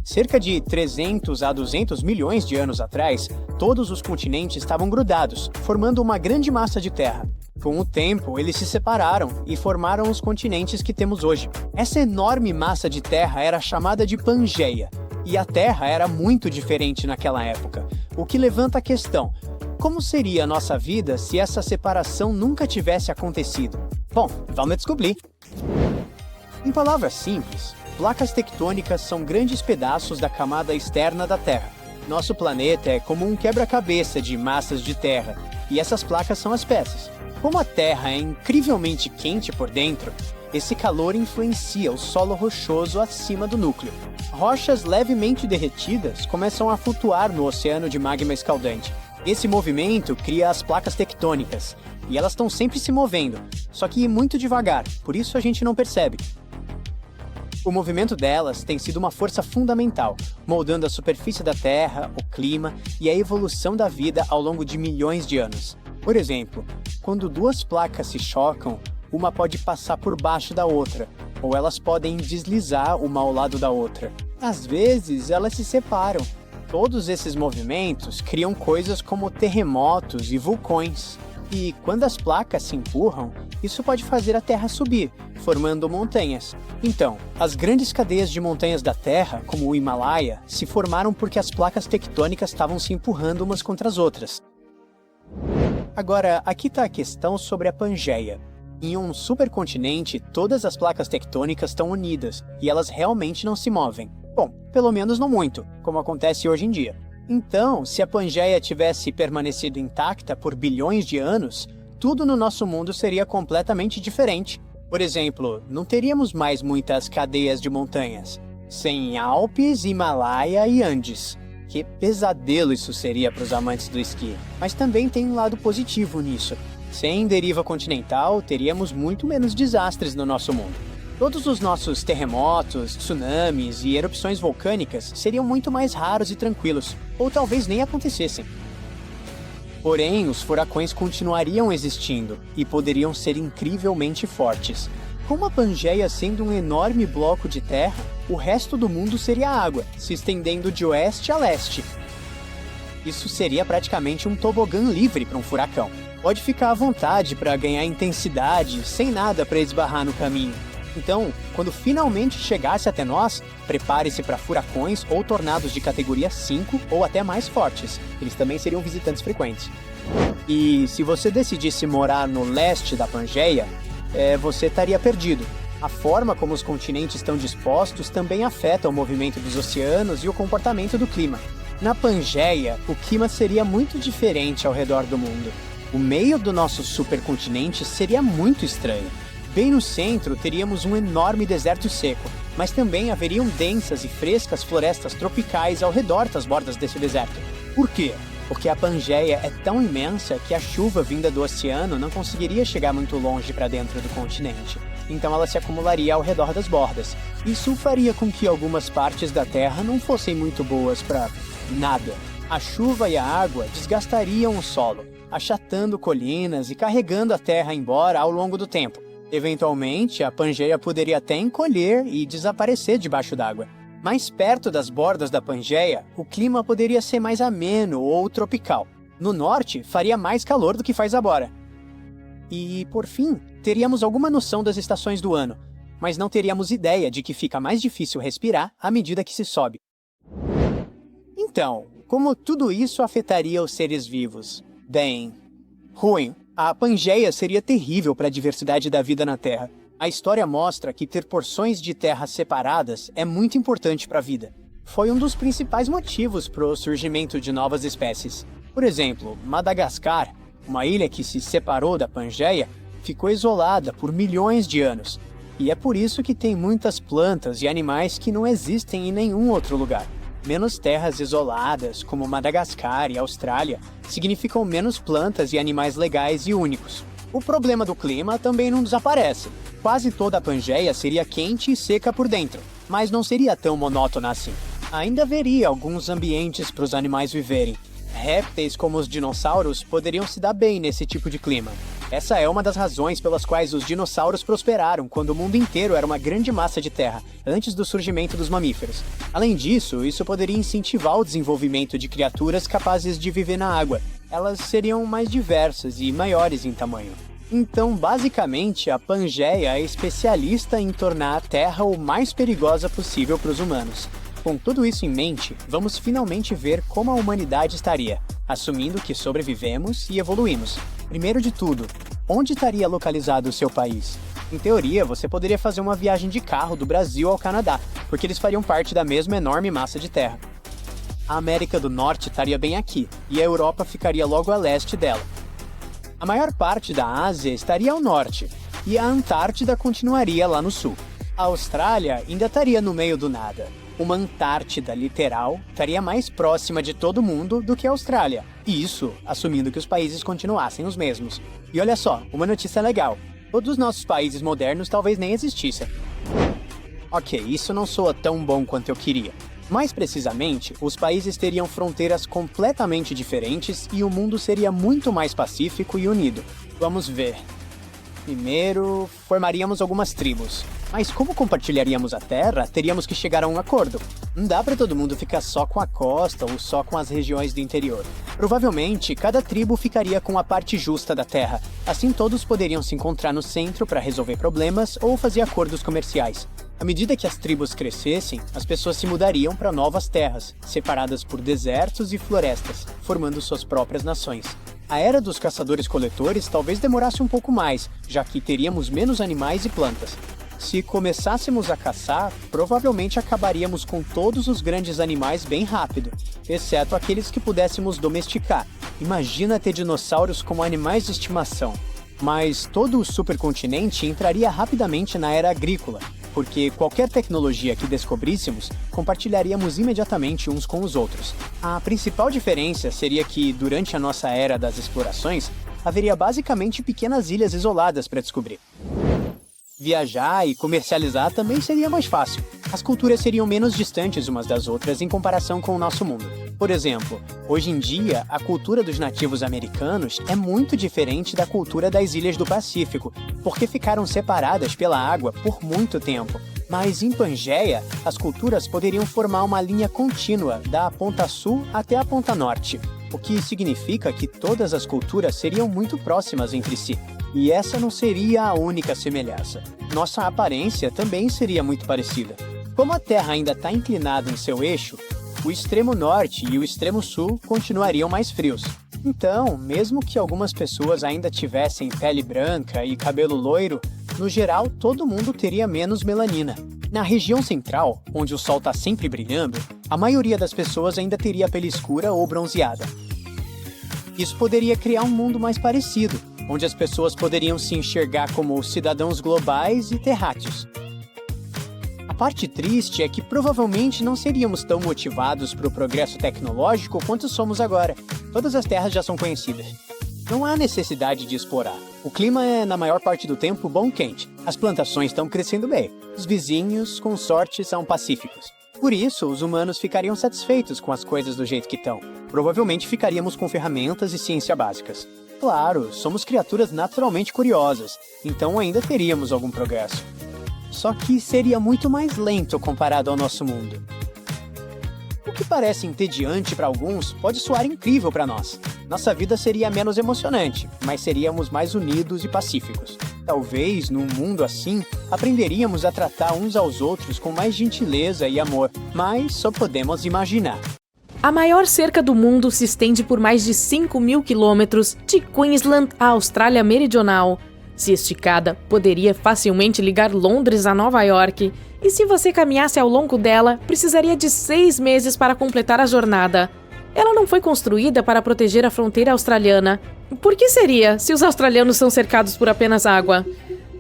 Cerca de 300 a 200 milhões de anos atrás, todos os continentes estavam grudados, formando uma grande massa de terra. Com o tempo, eles se separaram e formaram os continentes que temos hoje. Essa enorme massa de terra era chamada de Pangeia, e a Terra era muito diferente naquela época, o que levanta a questão: como seria a nossa vida se essa separação nunca tivesse acontecido? Bom, vamos descobrir. Em palavras simples, placas tectônicas são grandes pedaços da camada externa da Terra. Nosso planeta é como um quebra-cabeça de massas de terra, e essas placas são as peças. Como a Terra é incrivelmente quente por dentro, esse calor influencia o solo rochoso acima do núcleo. Rochas levemente derretidas começam a flutuar no oceano de magma escaldante. Esse movimento cria as placas tectônicas, e elas estão sempre se movendo, só que muito devagar, por isso a gente não percebe. O movimento delas tem sido uma força fundamental, moldando a superfície da Terra, o clima e a evolução da vida ao longo de milhões de anos. Por exemplo, quando duas placas se chocam, uma pode passar por baixo da outra, ou elas podem deslizar uma ao lado da outra. Às vezes, elas se separam. Todos esses movimentos criam coisas como terremotos e vulcões. E quando as placas se empurram, isso pode fazer a Terra subir, formando montanhas. Então, as grandes cadeias de montanhas da Terra, como o Himalaia, se formaram porque as placas tectônicas estavam se empurrando umas contra as outras. Agora, aqui está a questão sobre a Pangeia. Em um supercontinente, todas as placas tectônicas estão unidas, e elas realmente não se movem. Bom, pelo menos não muito, como acontece hoje em dia. Então, se a Pangeia tivesse permanecido intacta por bilhões de anos, tudo no nosso mundo seria completamente diferente. Por exemplo, não teríamos mais muitas cadeias de montanhas, sem Alpes, Himalaia e Andes. Que pesadelo isso seria para os amantes do esqui. Mas também tem um lado positivo nisso. Sem deriva continental, teríamos muito menos desastres no nosso mundo. Todos os nossos terremotos, tsunamis e erupções vulcânicas seriam muito mais raros e tranquilos, ou talvez nem acontecessem. Porém, os furacões continuariam existindo e poderiam ser incrivelmente fortes. Com a Pangeia sendo um enorme bloco de terra, o resto do mundo seria água, se estendendo de oeste a leste. Isso seria praticamente um tobogã livre para um furacão. Pode ficar à vontade para ganhar intensidade, sem nada para esbarrar no caminho. Então, quando finalmente chegasse até nós, prepare-se para furacões ou tornados de categoria 5 ou até mais fortes. Eles também seriam visitantes frequentes. E se você decidisse morar no leste da Pangeia, você estaria perdido. A forma como os continentes estão dispostos também afeta o movimento dos oceanos e o comportamento do clima. Na Pangeia, o clima seria muito diferente ao redor do mundo. O meio do nosso supercontinente seria muito estranho. Bem no centro, teríamos um enorme deserto seco, mas também haveriam densas e frescas florestas tropicais ao redor das bordas desse deserto. Por quê? Porque a Pangeia é tão imensa que a chuva vinda do oceano não conseguiria chegar muito longe para dentro do continente. Então ela se acumularia ao redor das bordas. Isso faria com que algumas partes da Terra não fossem muito boas para nada. A chuva e a água desgastariam o solo, achatando colinas e carregando a Terra embora ao longo do tempo. Eventualmente, a Pangeia poderia até encolher e desaparecer debaixo d'água. Mais perto das bordas da Pangeia, o clima poderia ser mais ameno ou tropical. No norte, faria mais calor do que faz agora. E, por fim, teríamos alguma noção das estações do ano, mas não teríamos ideia de que fica mais difícil respirar à medida que se sobe. Então, como tudo isso afetaria os seres vivos? Bem, ruim. A Pangeia seria terrível para a diversidade da vida na Terra. A história mostra que ter porções de terra separadas é muito importante para a vida. Foi um dos principais motivos para o surgimento de novas espécies. Por exemplo, Madagascar, uma ilha que se separou da Pangeia, ficou isolada por milhões de anos. E é por isso que tem muitas plantas e animais que não existem em nenhum outro lugar. Menos terras isoladas, como Madagascar e Austrália, significam menos plantas e animais legais e únicos. O problema do clima também não desaparece. Quase toda a Pangeia seria quente e seca por dentro, mas não seria tão monótona assim. Ainda haveria alguns ambientes para os animais viverem. Répteis como os dinossauros poderiam se dar bem nesse tipo de clima. Essa é uma das razões pelas quais os dinossauros prosperaram quando o mundo inteiro era uma grande massa de terra, antes do surgimento dos mamíferos. Além disso, isso poderia incentivar o desenvolvimento de criaturas capazes de viver na água. Elas seriam mais diversas e maiores em tamanho. Então, basicamente, a Pangeia é especialista em tornar a Terra o mais perigosa possível para os humanos. Com tudo isso em mente, vamos finalmente ver como a humanidade estaria, assumindo que sobrevivemos e evoluímos. Primeiro de tudo, onde estaria localizado o seu país? Em teoria, você poderia fazer uma viagem de carro do Brasil ao Canadá, porque eles fariam parte da mesma enorme massa de terra. A América do Norte estaria bem aqui, e a Europa ficaria logo a leste dela. A maior parte da Ásia estaria ao norte, e a Antártida continuaria lá no sul. A Austrália ainda estaria no meio do nada. Uma Antártida literal estaria mais próxima de todo mundo do que a Austrália. E isso, assumindo que os países continuassem os mesmos. E olha só, uma notícia legal. Todos os nossos países modernos talvez nem existissem. Ok, isso não soa tão bom quanto eu queria. Mais precisamente, os países teriam fronteiras completamente diferentes e o mundo seria muito mais pacífico e unido. Vamos ver. Primeiro, formaríamos algumas tribos. Mas como compartilharíamos a terra, teríamos que chegar a um acordo. Não dá para todo mundo ficar só com a costa ou só com as regiões do interior. Provavelmente, cada tribo ficaria com a parte justa da terra. Assim todos poderiam se encontrar no centro para resolver problemas ou fazer acordos comerciais. À medida que as tribos crescessem, as pessoas se mudariam para novas terras, separadas por desertos e florestas, formando suas próprias nações. A era dos caçadores-coletores talvez demorasse um pouco mais, já que teríamos menos animais e plantas. Se começássemos a caçar, provavelmente acabaríamos com todos os grandes animais bem rápido, exceto aqueles que pudéssemos domesticar. Imagina ter dinossauros como animais de estimação. Mas todo o supercontinente entraria rapidamente na era agrícola, porque qualquer tecnologia que descobríssemos, compartilharíamos imediatamente uns com os outros. A principal diferença seria que, durante a nossa era das explorações, haveria basicamente pequenas ilhas isoladas para descobrir. Viajar e comercializar também seria mais fácil. As culturas seriam menos distantes umas das outras em comparação com o nosso mundo. Por exemplo, hoje em dia, a cultura dos nativos americanos é muito diferente da cultura das ilhas do Pacífico, porque ficaram separadas pela água por muito tempo. Mas em Pangeia, as culturas poderiam formar uma linha contínua da ponta sul até a ponta norte, o que significa que todas as culturas seriam muito próximas entre si. E essa não seria a única semelhança. Nossa aparência também seria muito parecida. Como a Terra ainda está inclinada em seu eixo, o extremo norte e o extremo sul continuariam mais frios. Então, mesmo que algumas pessoas ainda tivessem pele branca e cabelo loiro, no geral todo mundo teria menos melanina. Na região central, onde o sol está sempre brilhando, a maioria das pessoas ainda teria pele escura ou bronzeada. Isso poderia criar um mundo mais parecido, onde as pessoas poderiam se enxergar como cidadãos globais e terráqueos. A parte triste é que provavelmente não seríamos tão motivados para o progresso tecnológico quanto somos agora. Todas as terras já são conhecidas. Não há necessidade de explorar. O clima é, na maior parte do tempo, bom quente. As plantações estão crescendo bem. Os vizinhos, com sorte, são pacíficos. Por isso, os humanos ficariam satisfeitos com as coisas do jeito que estão. Provavelmente ficaríamos com ferramentas e ciência básicas. Claro, somos criaturas naturalmente curiosas, então ainda teríamos algum progresso. Só que seria muito mais lento comparado ao nosso mundo. O que parece entediante para alguns pode soar incrível para nós. Nossa vida seria menos emocionante, mas seríamos mais unidos e pacíficos. Talvez, num mundo assim, aprenderíamos a tratar uns aos outros com mais gentileza e amor, mas só podemos imaginar. A maior cerca do mundo se estende por mais de 5.000 quilômetros de Queensland à Austrália Meridional. Se esticada, poderia facilmente ligar Londres a Nova York. E se você caminhasse ao longo dela, precisaria de 6 meses para completar a jornada. Ela não foi construída para proteger a fronteira australiana. Por que seria, se os australianos são cercados por apenas água?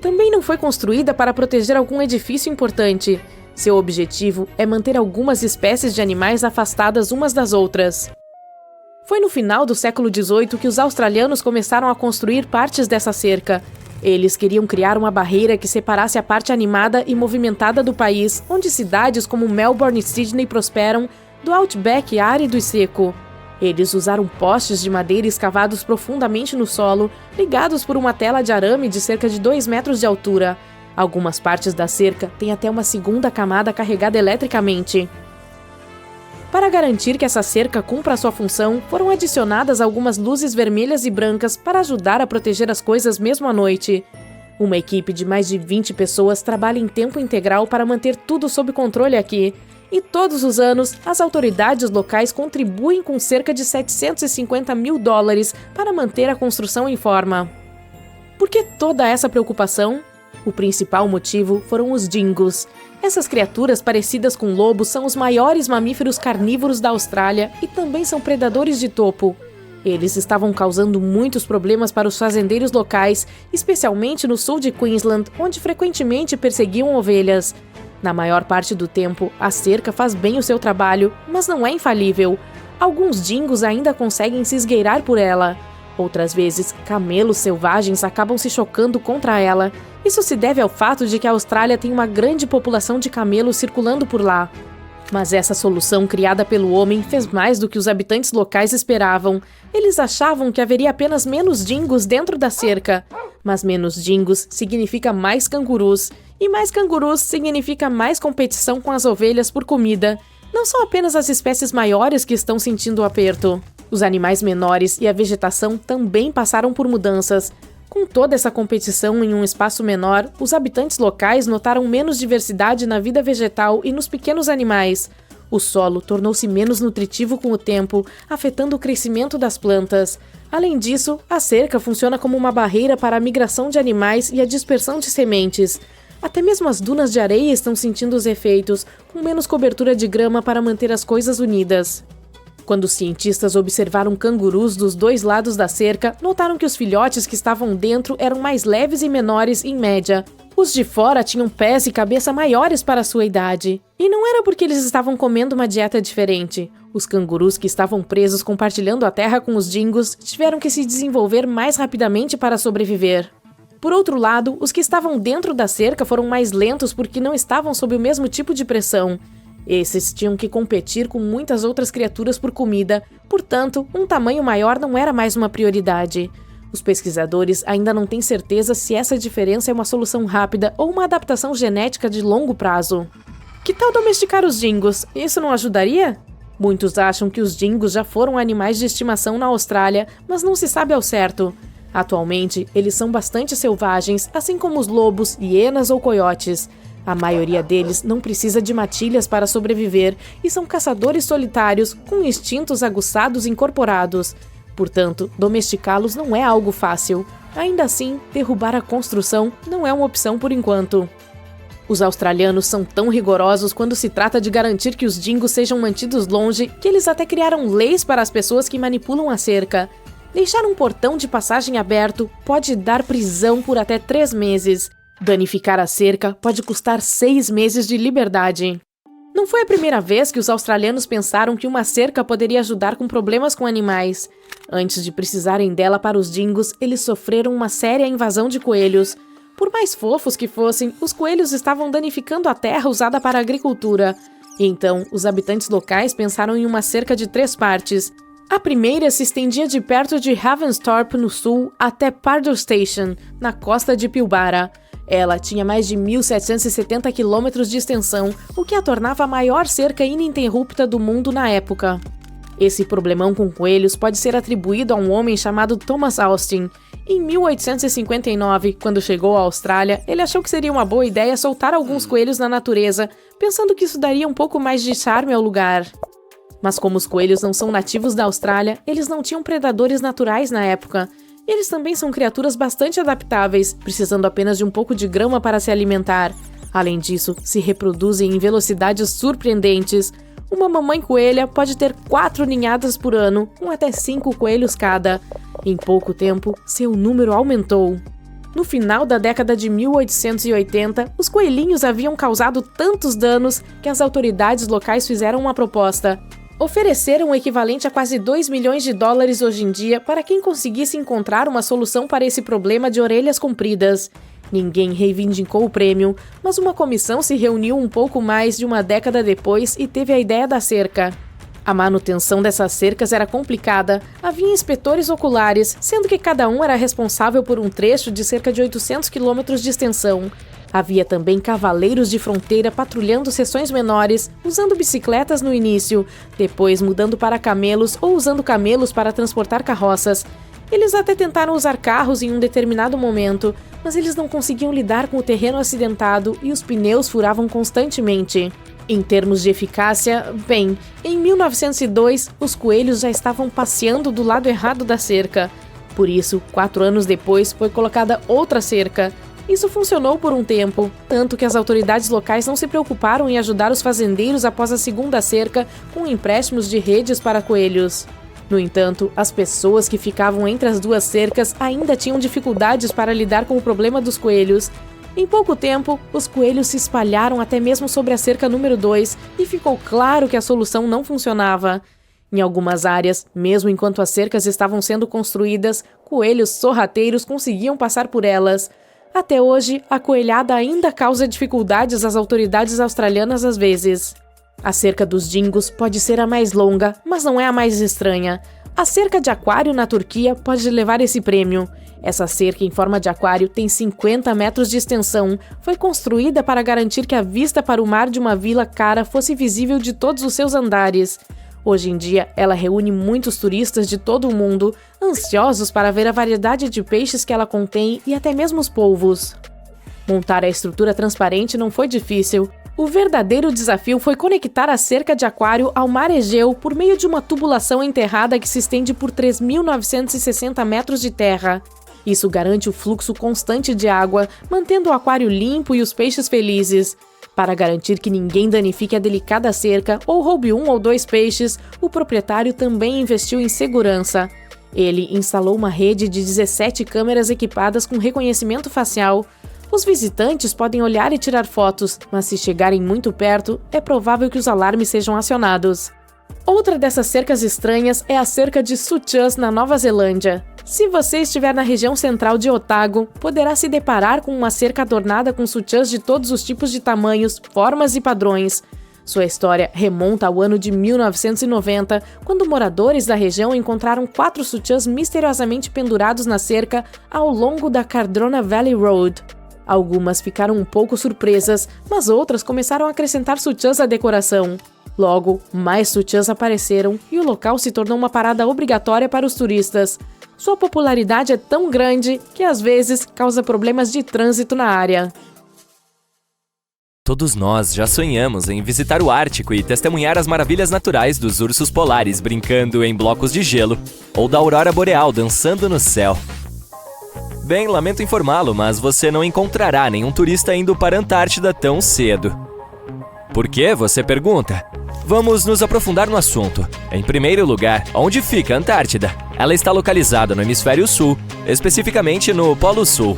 Também não foi construída para proteger algum edifício importante. Seu objetivo é manter algumas espécies de animais afastadas umas das outras. Foi no final do século XVIII que os australianos começaram a construir partes dessa cerca. Eles queriam criar uma barreira que separasse a parte animada e movimentada do país, onde cidades como Melbourne e Sydney prosperam, do outback árido e seco. Eles usaram postes de madeira escavados profundamente no solo, ligados por uma tela de arame de cerca de 2 metros de altura. Algumas partes da cerca têm até uma segunda camada carregada eletricamente. Para garantir que essa cerca cumpra a sua função, foram adicionadas algumas luzes vermelhas e brancas para ajudar a proteger as coisas mesmo à noite. Uma equipe de mais de 20 pessoas trabalha em tempo integral para manter tudo sob controle aqui. E todos os anos, as autoridades locais contribuem com cerca de $750 mil para manter a construção em forma. Por que toda essa preocupação? O principal motivo foram os dingos. Essas criaturas parecidas com lobos são os maiores mamíferos carnívoros da Austrália e também são predadores de topo. Eles estavam causando muitos problemas para os fazendeiros locais, especialmente no sul de Queensland, onde frequentemente perseguiam ovelhas. Na maior parte do tempo, a cerca faz bem o seu trabalho, mas não é infalível. Alguns dingos ainda conseguem se esgueirar por ela. Outras vezes, camelos selvagens acabam se chocando contra ela. Isso se deve ao fato de que a Austrália tem uma grande população de camelos circulando por lá. Mas essa solução criada pelo homem fez mais do que os habitantes locais esperavam. Eles achavam que haveria apenas menos dingos dentro da cerca. Mas menos dingos significa mais cangurus. E mais cangurus significa mais competição com as ovelhas por comida. Não são apenas as espécies maiores que estão sentindo o aperto. Os animais menores e a vegetação também passaram por mudanças. Com toda essa competição em um espaço menor, os habitantes locais notaram menos diversidade na vida vegetal e nos pequenos animais. O solo tornou-se menos nutritivo com o tempo, afetando o crescimento das plantas. Além disso, a cerca funciona como uma barreira para a migração de animais e a dispersão de sementes. Até mesmo as dunas de areia estão sentindo os efeitos, com menos cobertura de grama para manter as coisas unidas. Quando os cientistas observaram cangurus dos dois lados da cerca, notaram que os filhotes que estavam dentro eram mais leves e menores em média. Os de fora tinham pés e cabeça maiores para sua idade. E não era porque eles estavam comendo uma dieta diferente. Os cangurus que estavam presos compartilhando a terra com os dingos tiveram que se desenvolver mais rapidamente para sobreviver. Por outro lado, os que estavam dentro da cerca foram mais lentos porque não estavam sob o mesmo tipo de pressão. Esses tinham que competir com muitas outras criaturas por comida, portanto, um tamanho maior não era mais uma prioridade. Os pesquisadores ainda não têm certeza se essa diferença é uma solução rápida ou uma adaptação genética de longo prazo. Que tal domesticar os dingos? Isso não ajudaria? Muitos acham que os dingos já foram animais de estimação na Austrália, mas não se sabe ao certo. Atualmente, eles são bastante selvagens, assim como os lobos, hienas ou coiotes. A maioria deles não precisa de matilhas para sobreviver e são caçadores solitários com instintos aguçados incorporados. Portanto, domesticá-los não é algo fácil. Ainda assim, derrubar a construção não é uma opção por enquanto. Os australianos são tão rigorosos quando se trata de garantir que os dingos sejam mantidos longe que eles até criaram leis para as pessoas que manipulam a cerca. Deixar um portão de passagem aberto pode dar prisão por até 3 meses. Danificar a cerca pode custar 6 meses de liberdade. Não foi a primeira vez que os australianos pensaram que uma cerca poderia ajudar com problemas com animais. Antes de precisarem dela para os dingos, eles sofreram uma séria invasão de coelhos. Por mais fofos que fossem, os coelhos estavam danificando a terra usada para a agricultura. Então, os habitantes locais pensaram em uma cerca de 3 partes. A primeira se estendia de perto de Ravensthorpe, no sul, até Pardue Station, na costa de Pilbara. Ela tinha mais de 1.770 quilômetros de extensão, o que a tornava a maior cerca ininterrupta do mundo na época. Esse problemão com coelhos pode ser atribuído a um homem chamado Thomas Austin. Em 1859, quando chegou à Austrália, ele achou que seria uma boa ideia soltar alguns coelhos na natureza, pensando que isso daria um pouco mais de charme ao lugar. Mas como os coelhos não são nativos da Austrália, eles não tinham predadores naturais na época. Eles também são criaturas bastante adaptáveis, precisando apenas de um pouco de grama para se alimentar. Além disso, se reproduzem em velocidades surpreendentes. Uma mamãe coelha pode ter 4 ninhadas por ano, com até 5 coelhos cada. Em pouco tempo, seu número aumentou. No final da década de 1880, os coelhinhos haviam causado tantos danos que as autoridades locais fizeram uma proposta. Ofereceram o equivalente a quase $2 milhões hoje em dia para quem conseguisse encontrar uma solução para esse problema de orelhas compridas. Ninguém reivindicou o prêmio, mas uma comissão se reuniu um pouco mais de uma década depois e teve a ideia da cerca. A manutenção dessas cercas era complicada, havia inspetores oculares, sendo que cada um era responsável por um trecho de cerca de 800 quilômetros de extensão. Havia também cavaleiros de fronteira patrulhando seções menores, usando bicicletas no início, depois mudando para camelos ou usando camelos para transportar carroças. Eles até tentaram usar carros em um determinado momento, mas eles não conseguiam lidar com o terreno acidentado e os pneus furavam constantemente. Em termos de eficácia, bem, em 1902, os coelhos já estavam passeando do lado errado da cerca. Por isso, 4 anos depois, foi colocada outra cerca. Isso funcionou por um tempo, tanto que as autoridades locais não se preocuparam em ajudar os fazendeiros após a segunda cerca com empréstimos de redes para coelhos. No entanto, as pessoas que ficavam entre as duas cercas ainda tinham dificuldades para lidar com o problema dos coelhos. Em pouco tempo, os coelhos se espalharam até mesmo sobre a cerca número 2 e ficou claro que a solução não funcionava. Em algumas áreas, mesmo enquanto as cercas estavam sendo construídas, coelhos sorrateiros conseguiam passar por elas. Até hoje, a coelhada ainda causa dificuldades às autoridades australianas às vezes. A cerca dos dingos pode ser a mais longa, mas não é a mais estranha. A cerca de aquário na Turquia pode levar esse prêmio. Essa cerca em forma de aquário tem 50 metros de extensão. Foi construída para garantir que a vista para o mar de uma vila cara fosse visível de todos os seus andares. Hoje em dia, ela reúne muitos turistas de todo o mundo, ansiosos para ver a variedade de peixes que ela contém e até mesmo os polvos. Montar a estrutura transparente não foi difícil. O verdadeiro desafio foi conectar a cerca de aquário ao mar Egeu por meio de uma tubulação enterrada que se estende por 3.960 metros de terra. Isso garante o fluxo constante de água, mantendo o aquário limpo e os peixes felizes. Para garantir que ninguém danifique a delicada cerca ou roube 1 ou 2 peixes, o proprietário também investiu em segurança. Ele instalou uma rede de 17 câmeras equipadas com reconhecimento facial. Os visitantes podem olhar e tirar fotos, mas se chegarem muito perto, é provável que os alarmes sejam acionados. Outra dessas cercas estranhas é a cerca de Suchas, na Nova Zelândia. Se você estiver na região central de Otago, poderá se deparar com uma cerca adornada com sutiãs de todos os tipos de tamanhos, formas e padrões. Sua história remonta ao ano de 1990, quando moradores da região encontraram 4 sutiãs misteriosamente pendurados na cerca ao longo da Cardrona Valley Road. Algumas ficaram um pouco surpresas, mas outras começaram a acrescentar sutiãs à decoração. Logo, mais sutiãs apareceram e o local se tornou uma parada obrigatória para os turistas. Sua popularidade é tão grande que às vezes causa problemas de trânsito na área. Todos nós já sonhamos em visitar o Ártico e testemunhar as maravilhas naturais dos ursos polares brincando em blocos de gelo, ou da aurora boreal dançando no céu. Bem, lamento informá-lo, mas você não encontrará nenhum turista indo para a Antártida tão cedo. Por quê, você pergunta? Vamos nos aprofundar no assunto. Em primeiro lugar, onde fica a Antártida? Ela está localizada no hemisfério sul, especificamente no Polo Sul.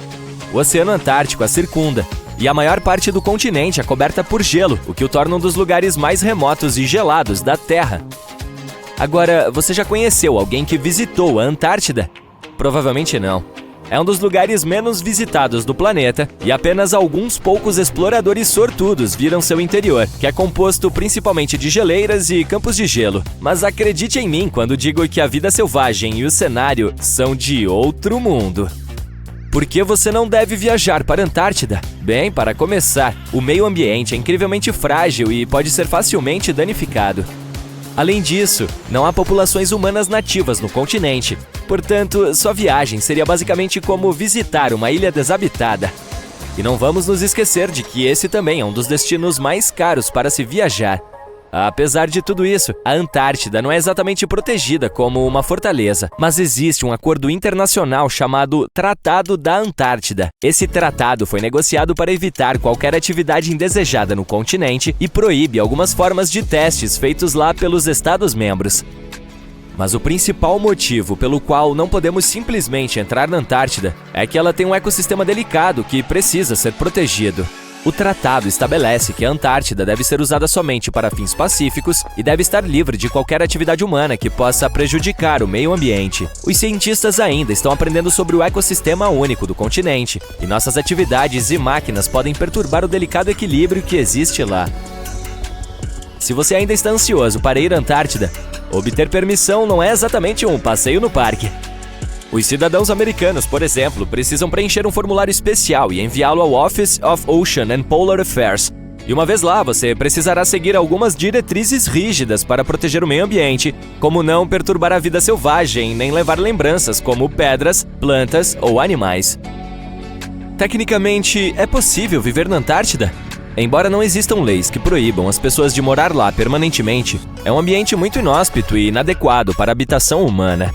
O Oceano Antártico a circunda, e a maior parte do continente é coberta por gelo, o que o torna um dos lugares mais remotos e gelados da Terra. Agora, você já conheceu alguém que visitou a Antártida? Provavelmente não. É um dos lugares menos visitados do planeta e apenas alguns poucos exploradores sortudos viram seu interior, que é composto principalmente de geleiras e campos de gelo. Mas acredite em mim quando digo que a vida selvagem e o cenário são de outro mundo. Por que você não deve viajar para a Antártida? Bem, para começar, o meio ambiente é incrivelmente frágil e pode ser facilmente danificado. Além disso, não há populações humanas nativas no continente, portanto, sua viagem seria basicamente como visitar uma ilha desabitada. E não vamos nos esquecer de que esse também é um dos destinos mais caros para se viajar. Apesar de tudo isso, a Antártida não é exatamente protegida como uma fortaleza, mas existe um acordo internacional chamado Tratado da Antártida. Esse tratado foi negociado para evitar qualquer atividade indesejada no continente e proíbe algumas formas de testes feitos lá pelos Estados-membros. Mas o principal motivo pelo qual não podemos simplesmente entrar na Antártida é que ela tem um ecossistema delicado que precisa ser protegido. O tratado estabelece que a Antártida deve ser usada somente para fins pacíficos e deve estar livre de qualquer atividade humana que possa prejudicar o meio ambiente. Os cientistas ainda estão aprendendo sobre o ecossistema único do continente, e nossas atividades e máquinas podem perturbar o delicado equilíbrio que existe lá. Se você ainda está ansioso para ir à Antártida, obter permissão não é exatamente um passeio no parque. Os cidadãos americanos, por exemplo, precisam preencher um formulário especial e enviá-lo ao Office of Ocean and Polar Affairs. E uma vez lá, você precisará seguir algumas diretrizes rígidas para proteger o meio ambiente, como não perturbar a vida selvagem nem levar lembranças como pedras, plantas ou animais. Tecnicamente, é possível viver na Antártida? Embora não existam leis que proíbam as pessoas de morar lá permanentemente, é um ambiente muito inóspito e inadequado para a habitação humana.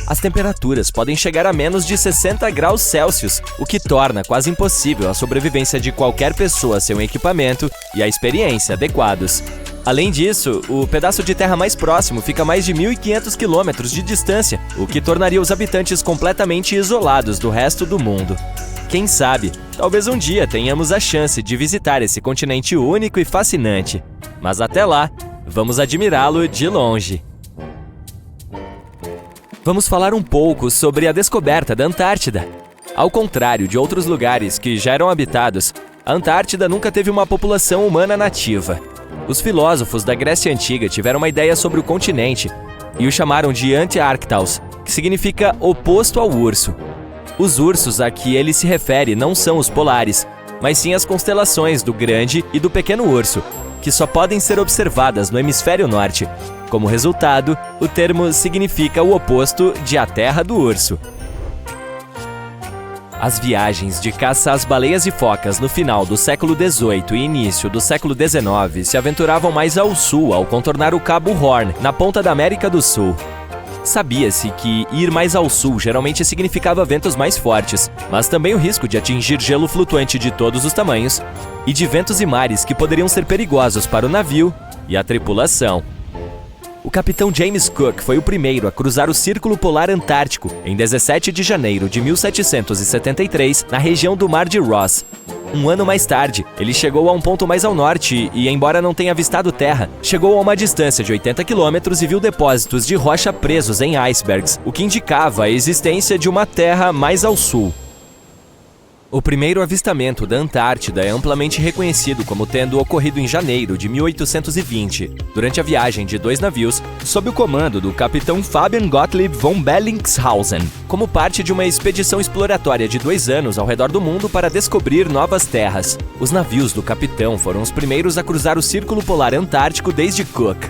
As temperaturas podem chegar a menos de 60 graus Celsius, o que torna quase impossível a sobrevivência de qualquer pessoa sem um equipamento e a experiência adequados. Além disso, o pedaço de terra mais próximo fica a mais de 1.500 quilômetros de distância, o que tornaria os habitantes completamente isolados do resto do mundo. Quem sabe, talvez um dia tenhamos a chance de visitar esse continente único e fascinante. Mas até lá, vamos admirá-lo de longe. Vamos falar um pouco sobre a descoberta da Antártida. Ao contrário de outros lugares que já eram habitados, a Antártida nunca teve uma população humana nativa. Os filósofos da Grécia Antiga tiveram uma ideia sobre o continente e o chamaram de Antiarctos, que significa oposto ao urso. Os ursos a que ele se refere não são os polares, mas sim as constelações do Grande e do Pequeno Urso, que só podem ser observadas no hemisfério norte. Como resultado, o termo significa o oposto de a terra do urso. As viagens de caça às baleias e focas no final do século XVIII e início do século XIX se aventuravam mais ao sul ao contornar o Cabo Horn, na ponta da América do Sul. Sabia-se que ir mais ao sul geralmente significava ventos mais fortes, mas também o risco de atingir gelo flutuante de todos os tamanhos e de ventos e mares que poderiam ser perigosos para o navio e a tripulação. O capitão James Cook foi o primeiro a cruzar o Círculo Polar Antártico em 17 de janeiro de 1773, na região do Mar de Ross. Um ano mais tarde, ele chegou a um ponto mais ao norte e, embora não tenha avistado terra, chegou a uma distância de 80 quilômetros e viu depósitos de rocha presos em icebergs, o que indicava a existência de uma terra mais ao sul. O primeiro avistamento da Antártida é amplamente reconhecido como tendo ocorrido em janeiro de 1820, durante a viagem de 2 navios, sob o comando do capitão Fabian Gottlieb von Bellingshausen, como parte de uma expedição exploratória de 2 anos ao redor do mundo para descobrir novas terras. Os navios do capitão foram os primeiros a cruzar o Círculo Polar Antártico desde Cook.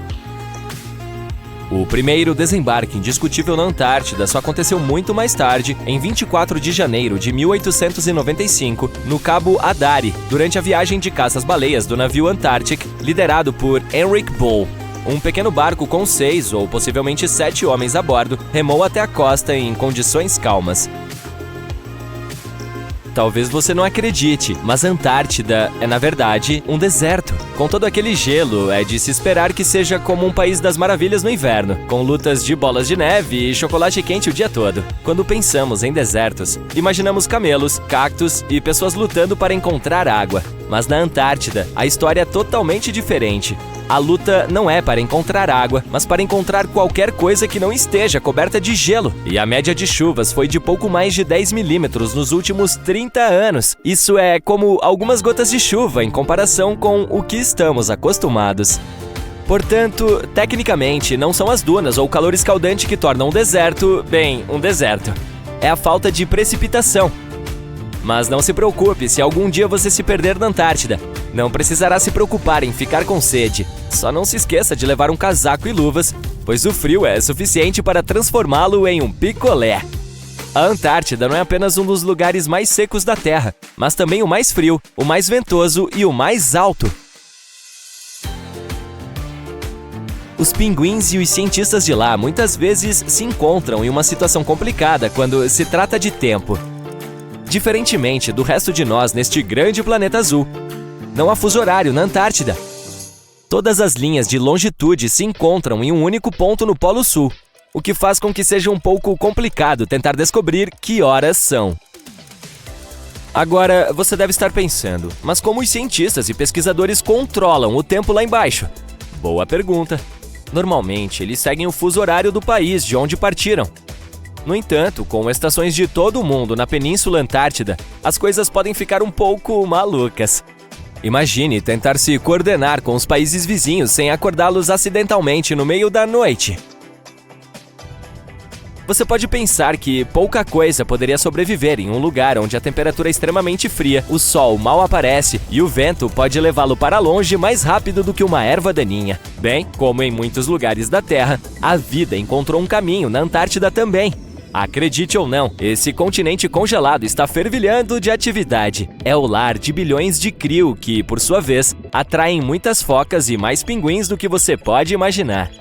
O primeiro desembarque indiscutível na Antártida só aconteceu muito mais tarde, em 24 de janeiro de 1895, no Cabo Adare, durante a viagem de caça às baleias do navio Antarctic, liderado por Henrik Bull. Um pequeno barco com 6 ou possivelmente 7 homens a bordo remou até a costa em condições calmas. Talvez você não acredite, mas a Antártida é, na verdade, um deserto. Com todo aquele gelo, é de se esperar que seja como um país das maravilhas no inverno, com lutas de bolas de neve e chocolate quente o dia todo. Quando pensamos em desertos, imaginamos camelos, cactos e pessoas lutando para encontrar água. Mas na Antártida, a história é totalmente diferente. A luta não é para encontrar água, mas para encontrar qualquer coisa que não esteja coberta de gelo. E a média de chuvas foi de pouco mais de 10 milímetros nos últimos 30 anos. Isso é como algumas gotas de chuva em comparação com o que estamos acostumados. Portanto, tecnicamente, não são as dunas ou o calor escaldante que tornam um deserto, bem, um deserto. É a falta de precipitação. Mas não se preocupe se algum dia você se perder na Antártida. Não precisará se preocupar em ficar com sede. Só não se esqueça de levar um casaco e luvas, pois o frio é suficiente para transformá-lo em um picolé. A Antártida não é apenas um dos lugares mais secos da Terra, mas também o mais frio, o mais ventoso e o mais alto. Os pinguins e os cientistas de lá muitas vezes se encontram em uma situação complicada quando se trata de tempo. Diferentemente do resto de nós neste grande planeta azul, não há fuso horário na Antártida. Todas as linhas de longitude se encontram em um único ponto no Polo Sul, o que faz com que seja um pouco complicado tentar descobrir que horas são. Agora, você deve estar pensando, mas como os cientistas e pesquisadores controlam o tempo lá embaixo? Boa pergunta. Normalmente, eles seguem o fuso horário do país de onde partiram. No entanto, com estações de todo o mundo na Península Antártida, as coisas podem ficar um pouco malucas. Imagine tentar se coordenar com os países vizinhos sem acordá-los acidentalmente no meio da noite. Você pode pensar que pouca coisa poderia sobreviver em um lugar onde a temperatura é extremamente fria, o sol mal aparece e o vento pode levá-lo para longe mais rápido do que uma erva daninha. Bem, como em muitos lugares da Terra, a vida encontrou um caminho na Antártida também. Acredite ou não, esse continente congelado está fervilhando de atividade. É o lar de bilhões de krill que, por sua vez, atraem muitas focas e mais pinguins do que você pode imaginar.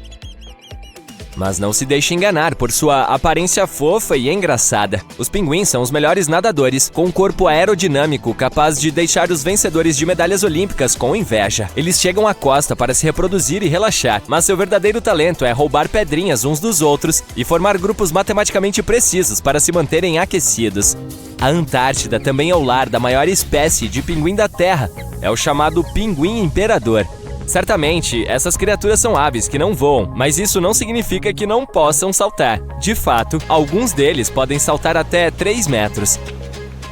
Mas não se deixe enganar por sua aparência fofa e engraçada. Os pinguins são os melhores nadadores, com um corpo aerodinâmico capaz de deixar os vencedores de medalhas olímpicas com inveja. Eles chegam à costa para se reproduzir e relaxar, mas seu verdadeiro talento é roubar pedrinhas uns dos outros e formar grupos matematicamente precisos para se manterem aquecidos. A Antártida também é o lar da maior espécie de pinguim da Terra. É o chamado pinguim imperador. Certamente, essas criaturas são aves que não voam, mas isso não significa que não possam saltar. De fato, alguns deles podem saltar até 3 metros.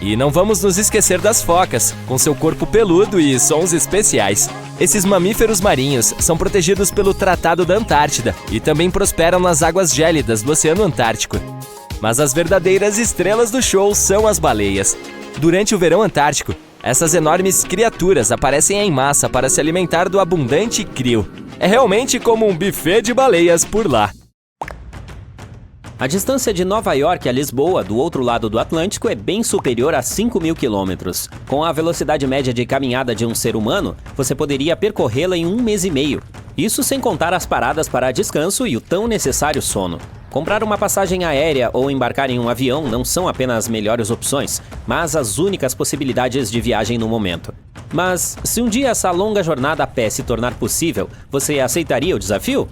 E não vamos nos esquecer das focas, com seu corpo peludo e sons especiais. Esses mamíferos marinhos são protegidos pelo Tratado da Antártida e também prosperam nas águas gélidas do Oceano Antártico. Mas as verdadeiras estrelas do show são as baleias. Durante o verão antártico, essas enormes criaturas aparecem em massa para se alimentar do abundante krill. É realmente como um buffet de baleias por lá. A distância de Nova York a Lisboa, do outro lado do Atlântico, é bem superior a 5.000 quilômetros. Com a velocidade média de caminhada de um ser humano, você poderia percorrê-la em 1 mês e meio. Isso sem contar as paradas para descanso e o tão necessário sono. Comprar uma passagem aérea ou embarcar em um avião não são apenas melhores opções, mas as únicas possibilidades de viagem no momento. Mas, se um dia essa longa jornada a pé se tornar possível, você aceitaria o desafio?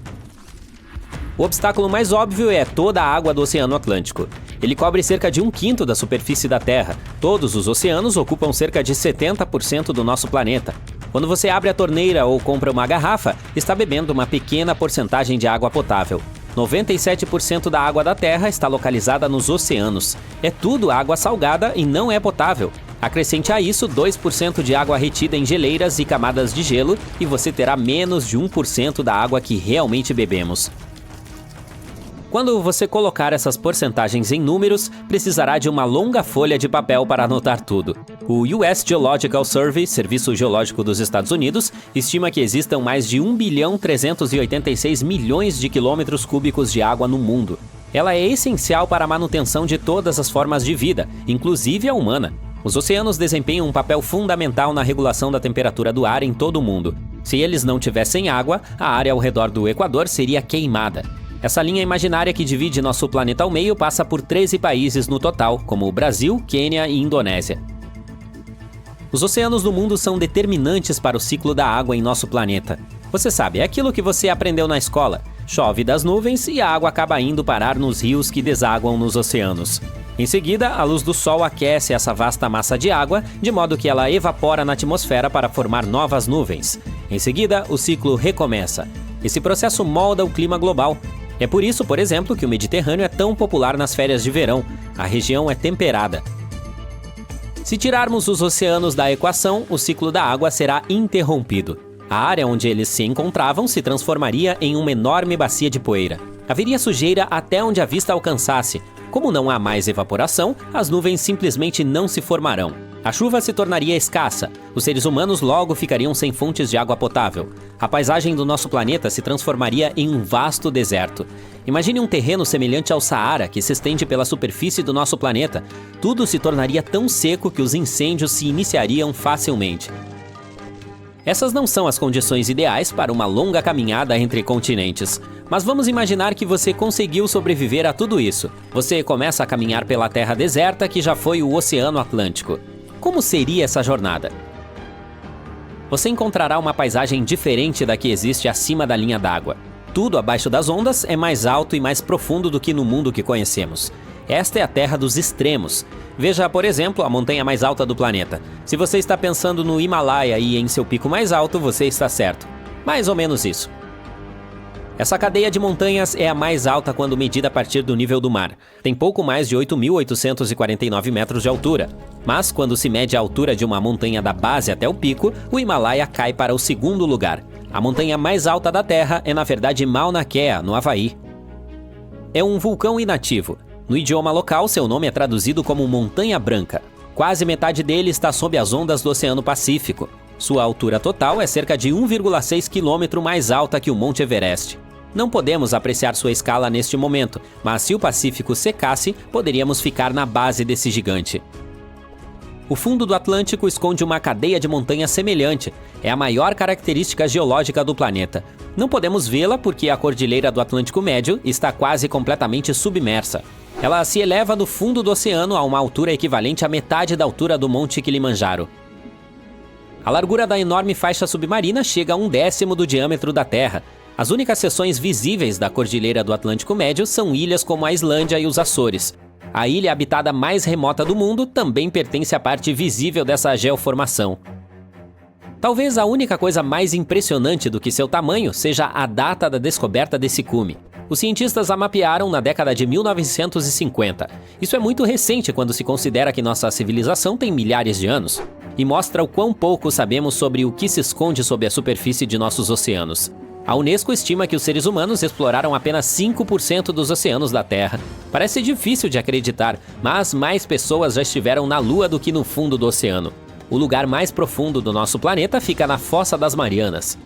O obstáculo mais óbvio é toda a água do Oceano Atlântico. Ele cobre cerca de 1/5 da superfície da Terra. Todos os oceanos ocupam cerca de 70% do nosso planeta. Quando você abre a torneira ou compra uma garrafa, está bebendo uma pequena porcentagem de água potável. 97% da água da Terra está localizada nos oceanos. É tudo água salgada e não é potável. Acrescente a isso 2% de água retida em geleiras e camadas de gelo e você terá menos de 1% da água que realmente bebemos. Quando você colocar essas porcentagens em números, precisará de uma longa folha de papel para anotar tudo. O US Geological Survey, Serviço Geológico dos Estados Unidos, estima que existam mais de 1.386 bilhões de quilômetros cúbicos de água no mundo. Ela é essencial para a manutenção de todas as formas de vida, inclusive a humana. Os oceanos desempenham um papel fundamental na regulação da temperatura do ar em todo o mundo. Se eles não tivessem água, a área ao redor do Equador seria queimada. Essa linha imaginária que divide nosso planeta ao meio passa por 13 países no total, como o Brasil, Quênia e Indonésia. Os oceanos do mundo são determinantes para o ciclo da água em nosso planeta. Você sabe, é aquilo que você aprendeu na escola. Chove das nuvens e a água acaba indo parar nos rios que desaguam nos oceanos. Em seguida, a luz do sol aquece essa vasta massa de água, de modo que ela evapora na atmosfera para formar novas nuvens. Em seguida, o ciclo recomeça. Esse processo molda o clima global. É por isso, por exemplo, que o Mediterrâneo é tão popular nas férias de verão. A região é temperada. Se tirarmos os oceanos da equação, o ciclo da água será interrompido. A área onde eles se encontravam se transformaria em uma enorme bacia de poeira. Haveria sujeira até onde a vista alcançasse. Como não há mais evaporação, as nuvens simplesmente não se formarão. A chuva se tornaria escassa. Os seres humanos logo ficariam sem fontes de água potável. A paisagem do nosso planeta se transformaria em um vasto deserto. Imagine um terreno semelhante ao Saara, que se estende pela superfície do nosso planeta. Tudo se tornaria tão seco que os incêndios se iniciariam facilmente. Essas não são as condições ideais para uma longa caminhada entre continentes. Mas vamos imaginar que você conseguiu sobreviver a tudo isso. Você começa a caminhar pela terra deserta que já foi o Oceano Atlântico. Como seria essa jornada? Você encontrará uma paisagem diferente da que existe acima da linha d'água. Tudo abaixo das ondas é mais alto e mais profundo do que no mundo que conhecemos. Esta é a terra dos extremos. Veja, por exemplo, a montanha mais alta do planeta. Se você está pensando no Himalaia e em seu pico mais alto, você está certo. Mais ou menos isso. Essa cadeia de montanhas é a mais alta quando medida a partir do nível do mar. Tem pouco mais de 8.849 metros de altura. Mas, quando se mede a altura de uma montanha da base até o pico, o Himalaia cai para o segundo lugar. A montanha mais alta da Terra é, na verdade, Mauna Kea, no Havaí. É um vulcão inativo. No idioma local, seu nome é traduzido como Montanha Branca. Quase metade dele está sob as ondas do Oceano Pacífico. Sua altura total é cerca de 1,6 km mais alta que o Monte Everest. Não podemos apreciar sua escala neste momento, mas se o Pacífico secasse, poderíamos ficar na base desse gigante. O fundo do Atlântico esconde uma cadeia de montanhas semelhante. É a maior característica geológica do planeta. Não podemos vê-la porque a Cordilheira do Atlântico Médio está quase completamente submersa. Ela se eleva do fundo do oceano a uma altura equivalente à metade da altura do Monte Kilimanjaro. A largura da enorme faixa submarina chega a 1/10 do diâmetro da Terra. As únicas seções visíveis da Cordilheira do Atlântico Médio são ilhas como a Islândia e os Açores. A ilha habitada mais remota do mundo também pertence à parte visível dessa geoformação. Talvez a única coisa mais impressionante do que seu tamanho seja a data da descoberta desse cume. Os cientistas a mapearam na década de 1950. Isso é muito recente quando se considera que nossa civilização tem milhares de anos, e mostra o quão pouco sabemos sobre o que se esconde sob a superfície de nossos oceanos. A Unesco estima que os seres humanos exploraram apenas 5% dos oceanos da Terra. Parece difícil de acreditar, mas mais pessoas já estiveram na Lua do que no fundo do oceano. O lugar mais profundo do nosso planeta fica na Fossa das Marianas.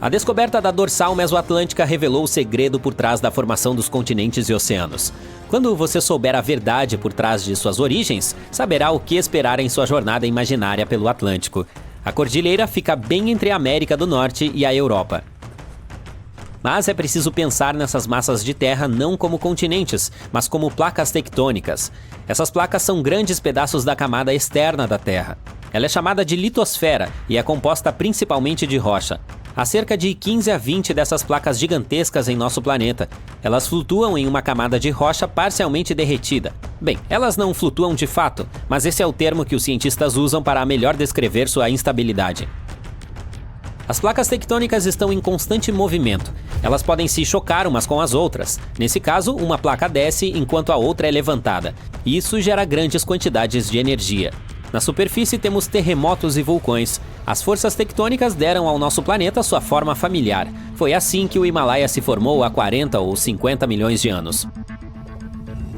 A descoberta da dorsal mesoatlântica revelou o segredo por trás da formação dos continentes e oceanos. Quando você souber a verdade por trás de suas origens, saberá o que esperar em sua jornada imaginária pelo Atlântico. A cordilheira fica bem entre a América do Norte e a Europa. Mas é preciso pensar nessas massas de terra não como continentes, mas como placas tectônicas. Essas placas são grandes pedaços da camada externa da Terra. Ela é chamada de litosfera e é composta principalmente de rocha. Há cerca de 15 a 20 dessas placas gigantescas em nosso planeta. Elas flutuam em uma camada de rocha parcialmente derretida. Bem, elas não flutuam de fato, mas esse é o termo que os cientistas usam para melhor descrever sua instabilidade. As placas tectônicas estão em constante movimento. Elas podem se chocar umas com as outras. Nesse caso, uma placa desce enquanto a outra é levantada. E isso gera grandes quantidades de energia. Na superfície temos terremotos e vulcões. As forças tectônicas deram ao nosso planeta sua forma familiar. Foi assim que o Himalaia se formou há 40 ou 50 milhões de anos.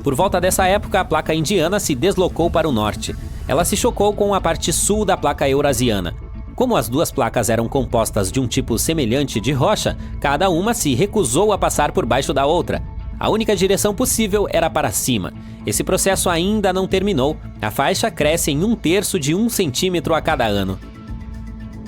Por volta dessa época, a placa indiana se deslocou para o norte. Ela se chocou com a parte sul da placa eurasiana. Como as duas placas eram compostas de um tipo semelhante de rocha, cada uma se recusou a passar por baixo da outra. A única direção possível era para cima. Esse processo ainda não terminou. A faixa cresce em 1/3 de 1 centímetro a cada ano.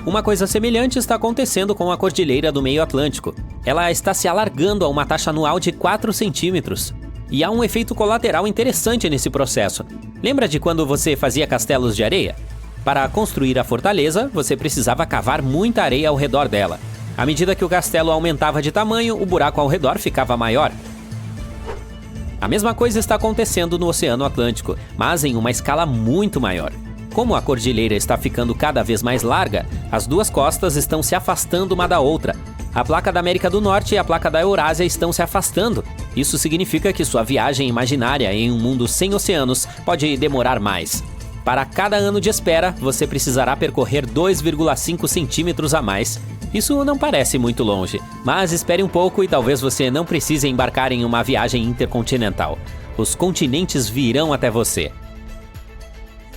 Uma coisa semelhante está acontecendo com a Cordilheira do Meio Atlântico. Ela está se alargando a uma taxa anual de 4 centímetros. E há um efeito colateral interessante nesse processo. Lembra de quando você fazia castelos de areia? Para construir a fortaleza, você precisava cavar muita areia ao redor dela. À medida que o castelo aumentava de tamanho, o buraco ao redor ficava maior. A mesma coisa está acontecendo no Oceano Atlântico, mas em uma escala muito maior. Como a cordilheira está ficando cada vez mais larga, as duas costas estão se afastando uma da outra. A placa da América do Norte e a placa da Eurásia estão se afastando. Isso significa que sua viagem imaginária em um mundo sem oceanos pode demorar mais. Para cada ano de espera, você precisará percorrer 2,5 centímetros a mais. Isso não parece muito longe, mas espere um pouco e talvez você não precise embarcar em uma viagem intercontinental. Os continentes virão até você.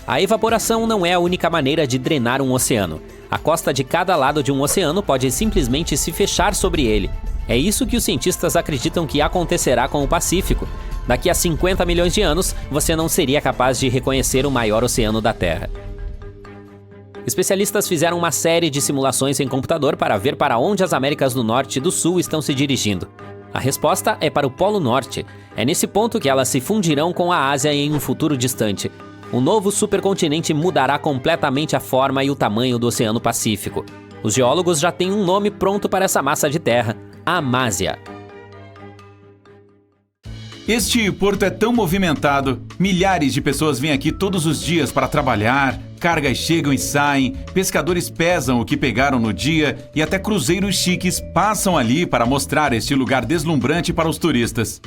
A evaporação não é a única maneira de drenar um oceano. A costa de cada lado de um oceano pode simplesmente se fechar sobre ele. É isso que os cientistas acreditam que acontecerá com o Pacífico. Daqui a 50 milhões de anos, você não seria capaz de reconhecer o maior oceano da Terra. Especialistas fizeram uma série de simulações em computador para ver para onde as Américas do Norte e do Sul estão se dirigindo. A resposta é para o Polo Norte. É nesse ponto que elas se fundirão com a Ásia em um futuro distante. O novo supercontinente mudará completamente a forma e o tamanho do Oceano Pacífico. Os geólogos já têm um nome pronto para essa massa de terra: Amásia. Este porto é tão movimentado. Milhares de pessoas vêm aqui todos os dias para trabalhar, Cargas chegam e saem, pescadores pesam o que pegaram no dia e até cruzeiros chiques passam ali para mostrar este lugar deslumbrante para os turistas.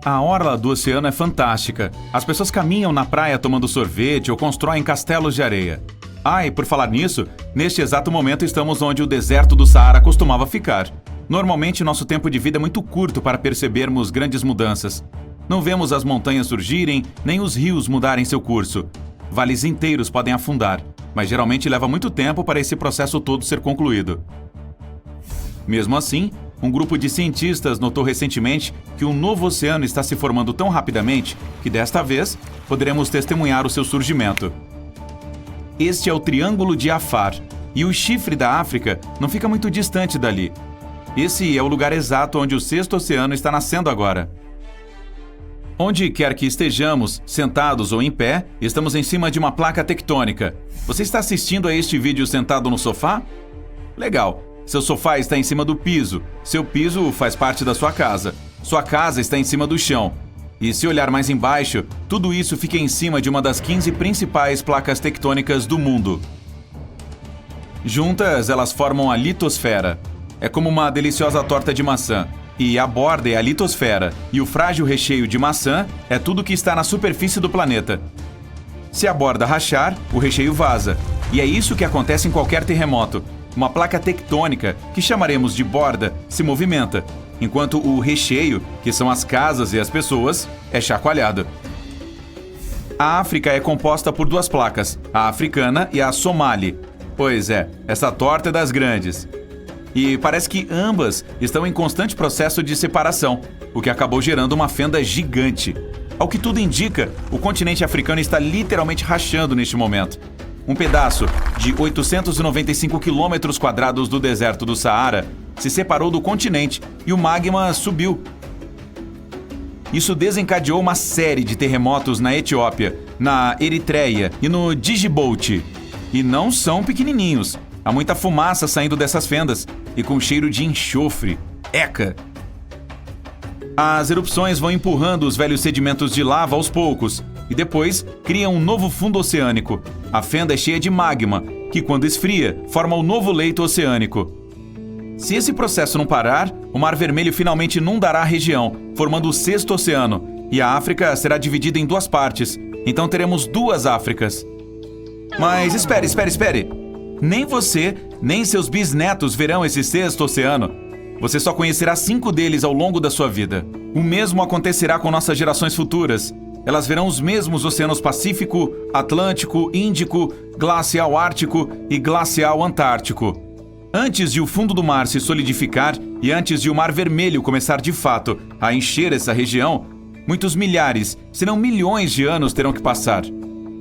A orla do oceano é fantástica. As pessoas caminham na praia tomando sorvete ou constroem castelos de areia. E por falar nisso, neste exato momento estamos onde o deserto do Saara costumava ficar. Normalmente nosso tempo de vida é muito curto para percebermos grandes mudanças. Não vemos as montanhas surgirem, nem os rios mudarem seu curso. Vales inteiros podem afundar, mas geralmente leva muito tempo para esse processo todo ser concluído. Mesmo assim, um grupo de cientistas notou recentemente que um novo oceano está se formando tão rapidamente que, desta vez, poderemos testemunhar o seu surgimento. Este é o Triângulo de Afar, e o chifre da África não fica muito distante dali. Esse é o lugar exato onde o sexto oceano está nascendo agora. Onde quer que estejamos, sentados ou em pé, estamos em cima de uma placa tectônica. Você está assistindo a este vídeo sentado no sofá? Legal! Seu sofá está em cima do piso. Seu piso faz parte da sua casa. Sua casa está em cima do chão. E se olhar mais embaixo, tudo isso fica em cima de uma das 15 principais placas tectônicas do mundo. Juntas, elas formam a litosfera. É como uma deliciosa torta de maçã. E a borda é a litosfera, e o frágil recheio de maçã é tudo que está na superfície do planeta. Se a borda rachar, o recheio vaza. E é isso que acontece em qualquer terremoto. Uma placa tectônica, que chamaremos de borda, se movimenta, enquanto o recheio, que são as casas e as pessoas, é chacoalhado. A África é composta por duas placas, a africana e a somali. Pois é, essa torta é das grandes. E parece que ambas estão em constante processo de separação, o que acabou gerando uma fenda gigante. Ao que tudo indica, o continente africano está literalmente rachando neste momento. Um pedaço de 895 quilômetros quadrados do deserto do Saara se separou do continente e o magma subiu. Isso desencadeou uma série de terremotos na Etiópia, na Eritreia e no Djibouti. E não são pequenininhos. Há muita fumaça saindo dessas fendas e com cheiro de enxofre. Eca! As erupções vão empurrando os velhos sedimentos de lava aos poucos e depois criam um novo fundo oceânico. A fenda é cheia de magma, que quando esfria, forma um novo leito oceânico. Se esse processo não parar, o Mar Vermelho finalmente inundará a região, formando o sexto oceano, e a África será dividida em duas partes. Então teremos duas Áfricas. Mas espere! Nem você, nem seus bisnetos verão esse sexto oceano. Você só conhecerá 5 deles ao longo da sua vida. O mesmo acontecerá com nossas gerações futuras. Elas verão os mesmos oceanos Pacífico, Atlântico, Índico, Glacial Ártico e Glacial Antártico. Antes de o fundo do mar se solidificar e antes de o Mar Vermelho começar de fato a encher essa região, muitos milhares, se não milhões de anos terão que passar.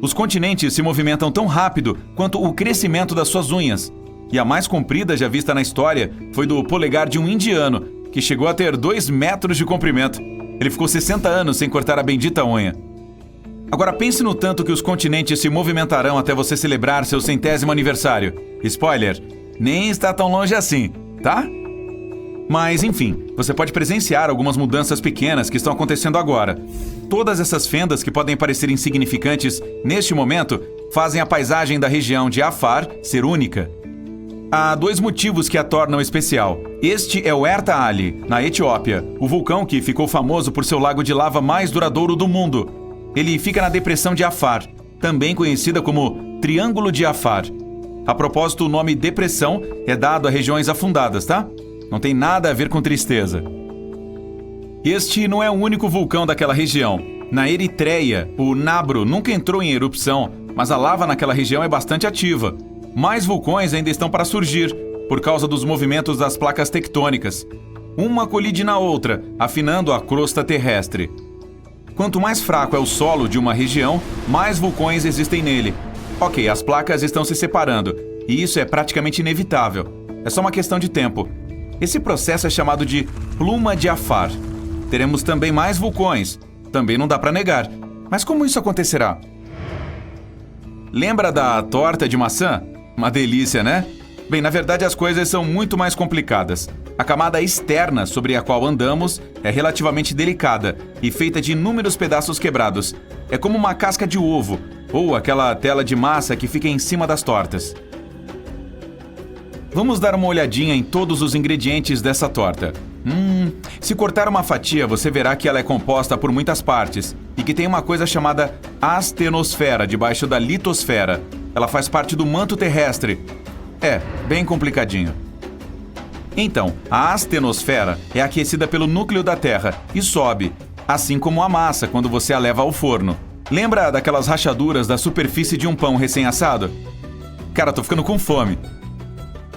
Os continentes se movimentam tão rápido quanto o crescimento das suas unhas. E a mais comprida já vista na história foi do polegar de um indiano, que chegou a ter 2 metros de comprimento. Ele ficou 60 anos sem cortar a bendita unha. Agora pense no tanto que os continentes se movimentarão até você celebrar seu 100º aniversário. Spoiler, nem está tão longe assim, tá? Mas, enfim, você pode presenciar algumas mudanças pequenas que estão acontecendo agora. Todas essas fendas que podem parecer insignificantes neste momento fazem a paisagem da região de Afar ser única. Há 2 motivos que a tornam especial. Este é o Erta Ali, na Etiópia, o vulcão que ficou famoso por seu lago de lava mais duradouro do mundo. Ele fica na depressão de Afar, também conhecida como Triângulo de Afar. A propósito, o nome depressão é dado a regiões afundadas, tá? Não tem nada a ver com tristeza. Este não é o único vulcão daquela região. Na Eritreia, o Nabro nunca entrou em erupção, mas a lava naquela região é bastante ativa. Mais vulcões ainda estão para surgir, por causa dos movimentos das placas tectônicas. Uma colide na outra, afinando a crosta terrestre. Quanto mais fraco é o solo de uma região, mais vulcões existem nele. Ok, as placas estão se separando, e isso é praticamente inevitável. É só uma questão de tempo. Esse processo é chamado de pluma de Afar. Teremos também mais vulcões. Também não dá para negar. Mas como isso acontecerá? Lembra da torta de maçã? Uma delícia, né? Bem, na verdade as coisas são muito mais complicadas. A camada externa sobre a qual andamos é relativamente delicada e feita de inúmeros pedaços quebrados. É como uma casca de ovo. ou aquela tela de massa que fica em cima das tortas. Vamos dar uma olhadinha em todos os ingredientes dessa torta. Se cortar uma fatia, você verá que ela é composta por muitas partes e que tem uma coisa chamada astenosfera debaixo da litosfera. Ela faz parte do manto terrestre. É, bem complicadinho. Então, a astenosfera é aquecida pelo núcleo da Terra e sobe, assim como a massa quando você a leva ao forno. Lembra daquelas rachaduras da superfície de um pão recém-assado? Cara, tô ficando com fome.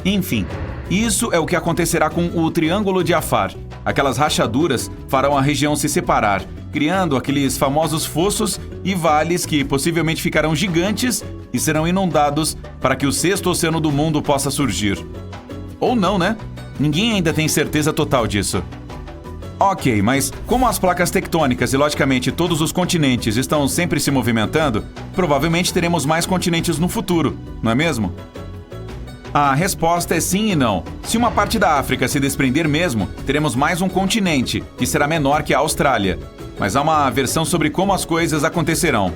Enfim, isso é o que acontecerá com o Triângulo de Afar. Aquelas rachaduras farão a região se separar, criando aqueles famosos fossos e vales que possivelmente ficarão gigantes e serão inundados para que o sexto oceano do mundo possa surgir. Ou não, né? Ninguém ainda tem certeza total disso. Ok, mas como as placas tectônicas e, logicamente, todos os continentes estão sempre se movimentando, provavelmente teremos mais continentes no futuro, não é mesmo? A resposta é sim e não. Se uma parte da África se desprender mesmo, teremos mais um continente, que será menor que a Austrália. Mas há uma versão sobre como as coisas acontecerão.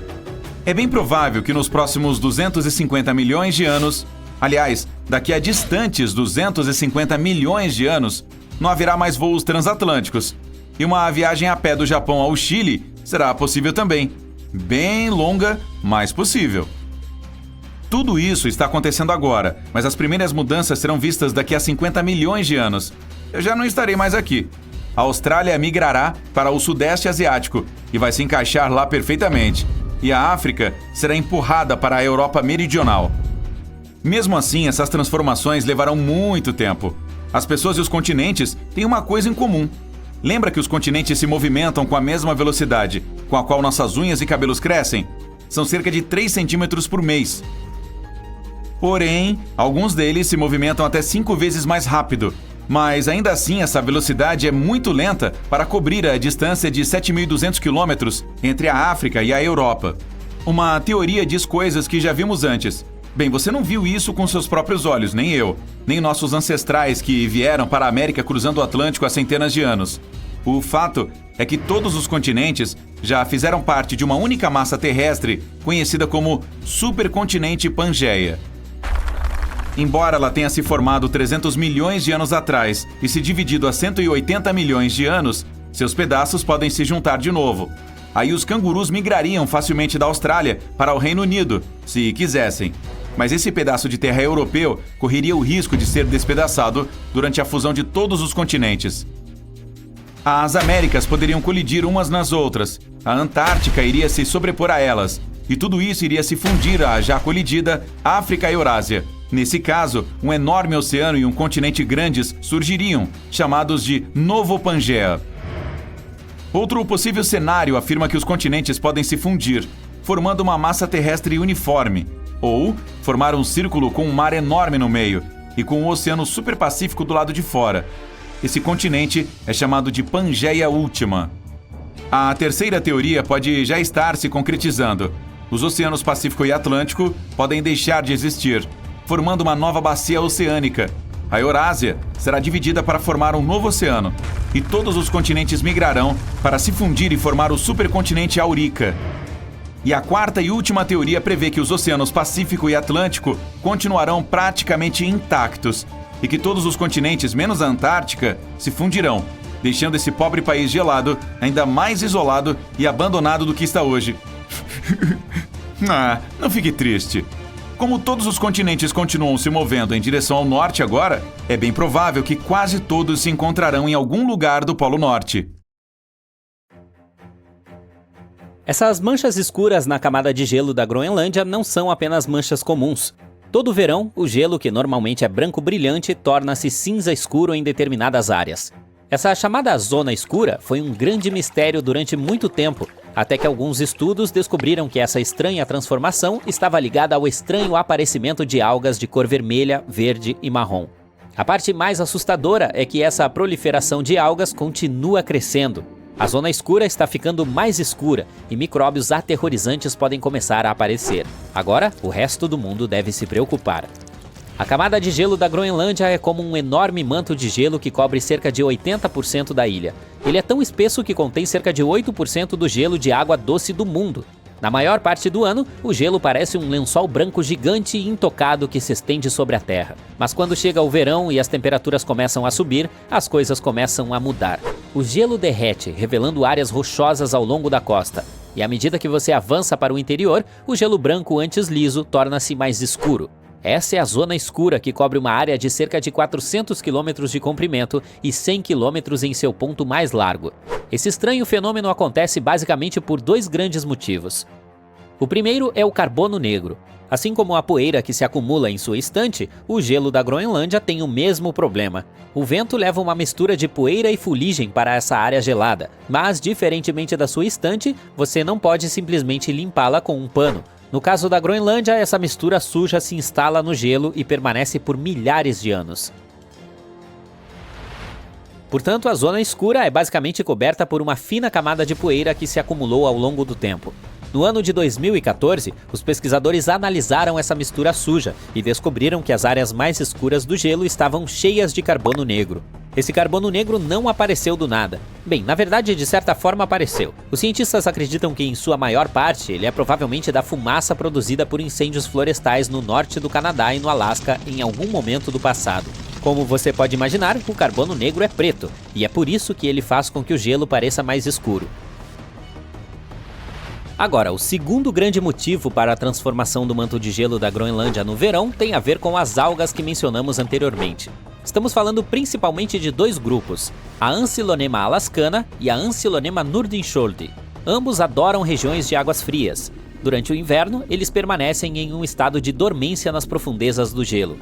É bem provável que nos próximos 250 milhões de anos, aliás, daqui a distantes 250 milhões de anos, não haverá mais voos transatlânticos. E uma viagem a pé do Japão ao Chile será possível também. Bem longa, mas possível. Tudo isso está acontecendo agora, mas as primeiras mudanças serão vistas daqui a 50 milhões de anos. Eu já não estarei mais aqui. A Austrália migrará para o Sudeste Asiático e vai se encaixar lá perfeitamente. E a África será empurrada para a Europa Meridional. Mesmo assim, essas transformações levarão muito tempo. As pessoas e os continentes têm uma coisa em comum. Lembra que os continentes se movimentam com a mesma velocidade com a qual nossas unhas e cabelos crescem? São cerca de 3 centímetros por mês. Porém, alguns deles se movimentam até 5 vezes mais rápido. Mas ainda assim, essa velocidade é muito lenta para cobrir a distância de 7.200 quilômetros entre a África e a Europa. Uma teoria diz coisas que já vimos antes. Bem, você não viu isso com seus próprios olhos, nem eu, nem nossos ancestrais que vieram para a América cruzando o Atlântico há centenas de anos. O fato é que todos os continentes já fizeram parte de uma única massa terrestre conhecida como Supercontinente Pangeia. Embora ela tenha se formado 300 milhões de anos atrás e se dividido a 180 milhões de anos, seus pedaços podem se juntar de novo. Aí os cangurus migrariam facilmente da Austrália para o Reino Unido, se quisessem. Mas esse pedaço de terra europeu correria o risco de ser despedaçado durante a fusão de todos os continentes. As Américas poderiam colidir umas nas outras, a Antártica iria se sobrepor a elas, e tudo isso iria se fundir à já colidida África e Eurásia. Nesse caso, um enorme oceano e um continente grandes surgiriam, chamados de Novo Pangeia. Outro possível cenário afirma que os continentes podem se fundir, formando uma massa terrestre uniforme, ou formar um círculo com um mar enorme no meio e com o Oceano Superpacífico do lado de fora. Esse continente é chamado de Pangeia Última. A terceira teoria pode já estar se concretizando. Os oceanos Pacífico e Atlântico podem deixar de existir, formando uma nova bacia oceânica. A Eurásia será dividida para formar um novo oceano, e todos os continentes migrarão para se fundir e formar o supercontinente Aurica. E a quarta e última teoria prevê que os oceanos Pacífico e Atlântico continuarão praticamente intactos, e que todos os continentes, menos a Antártica, se fundirão, deixando esse pobre país gelado ainda mais isolado e abandonado do que está hoje. Não fique triste. Como todos os continentes continuam se movendo em direção ao norte agora, é bem provável que quase todos se encontrarão em algum lugar do Polo Norte. Essas manchas escuras na camada de gelo da Groenlândia não são apenas manchas comuns. Todo verão, o gelo, que normalmente é branco brilhante, torna-se cinza escuro em determinadas áreas. Essa chamada zona escura foi um grande mistério durante muito tempo, até que alguns estudos descobriram que essa estranha transformação estava ligada ao estranho aparecimento de algas de cor vermelha, verde e marrom. A parte mais assustadora é que essa proliferação de algas continua crescendo. A zona escura está ficando mais escura e micróbios aterrorizantes podem começar a aparecer. Agora, o resto do mundo deve se preocupar. A camada de gelo da Groenlândia é como um enorme manto de gelo que cobre cerca de 80% da ilha. Ele é tão espesso que contém cerca de 8% do gelo de água doce do mundo. Na maior parte do ano, o gelo parece um lençol branco gigante e intocado que se estende sobre a Terra. Mas quando chega o verão e as temperaturas começam a subir, as coisas começam a mudar. O gelo derrete, revelando áreas rochosas ao longo da costa. E à medida que você avança para o interior, o gelo branco antes liso torna-se mais escuro. Essa é a zona escura que cobre uma área de cerca de 400 km de comprimento e 100 km em seu ponto mais largo. Esse estranho fenômeno acontece basicamente por dois grandes motivos. O primeiro é o carbono negro. Assim como a poeira que se acumula em sua estante, o gelo da Groenlândia tem o mesmo problema. O vento leva uma mistura de poeira e fuligem para essa área gelada, mas, diferentemente da sua estante, você não pode simplesmente limpá-la com um pano. No caso da Groenlândia, essa mistura suja se instala no gelo e permanece por milhares de anos. Portanto, a zona escura é basicamente coberta por uma fina camada de poeira que se acumulou ao longo do tempo. No ano de 2014, os pesquisadores analisaram essa mistura suja e descobriram que as áreas mais escuras do gelo estavam cheias de carbono negro. Esse carbono negro não apareceu do nada. Bem, na verdade, de certa forma apareceu. Os cientistas acreditam que, em sua maior parte, ele é provavelmente da fumaça produzida por incêndios florestais no norte do Canadá e no Alasca em algum momento do passado. Como você pode imaginar, o carbono negro é preto, e é por isso que ele faz com que o gelo pareça mais escuro. Agora, o segundo grande motivo para a transformação do manto de gelo da Groenlândia no verão tem a ver com as algas que mencionamos anteriormente. Estamos falando principalmente de dois grupos, a Ancylonema alascana e a Ancylonema nordenskjold. Ambos adoram regiões de águas frias. Durante o inverno, eles permanecem em um estado de dormência nas profundezas do gelo.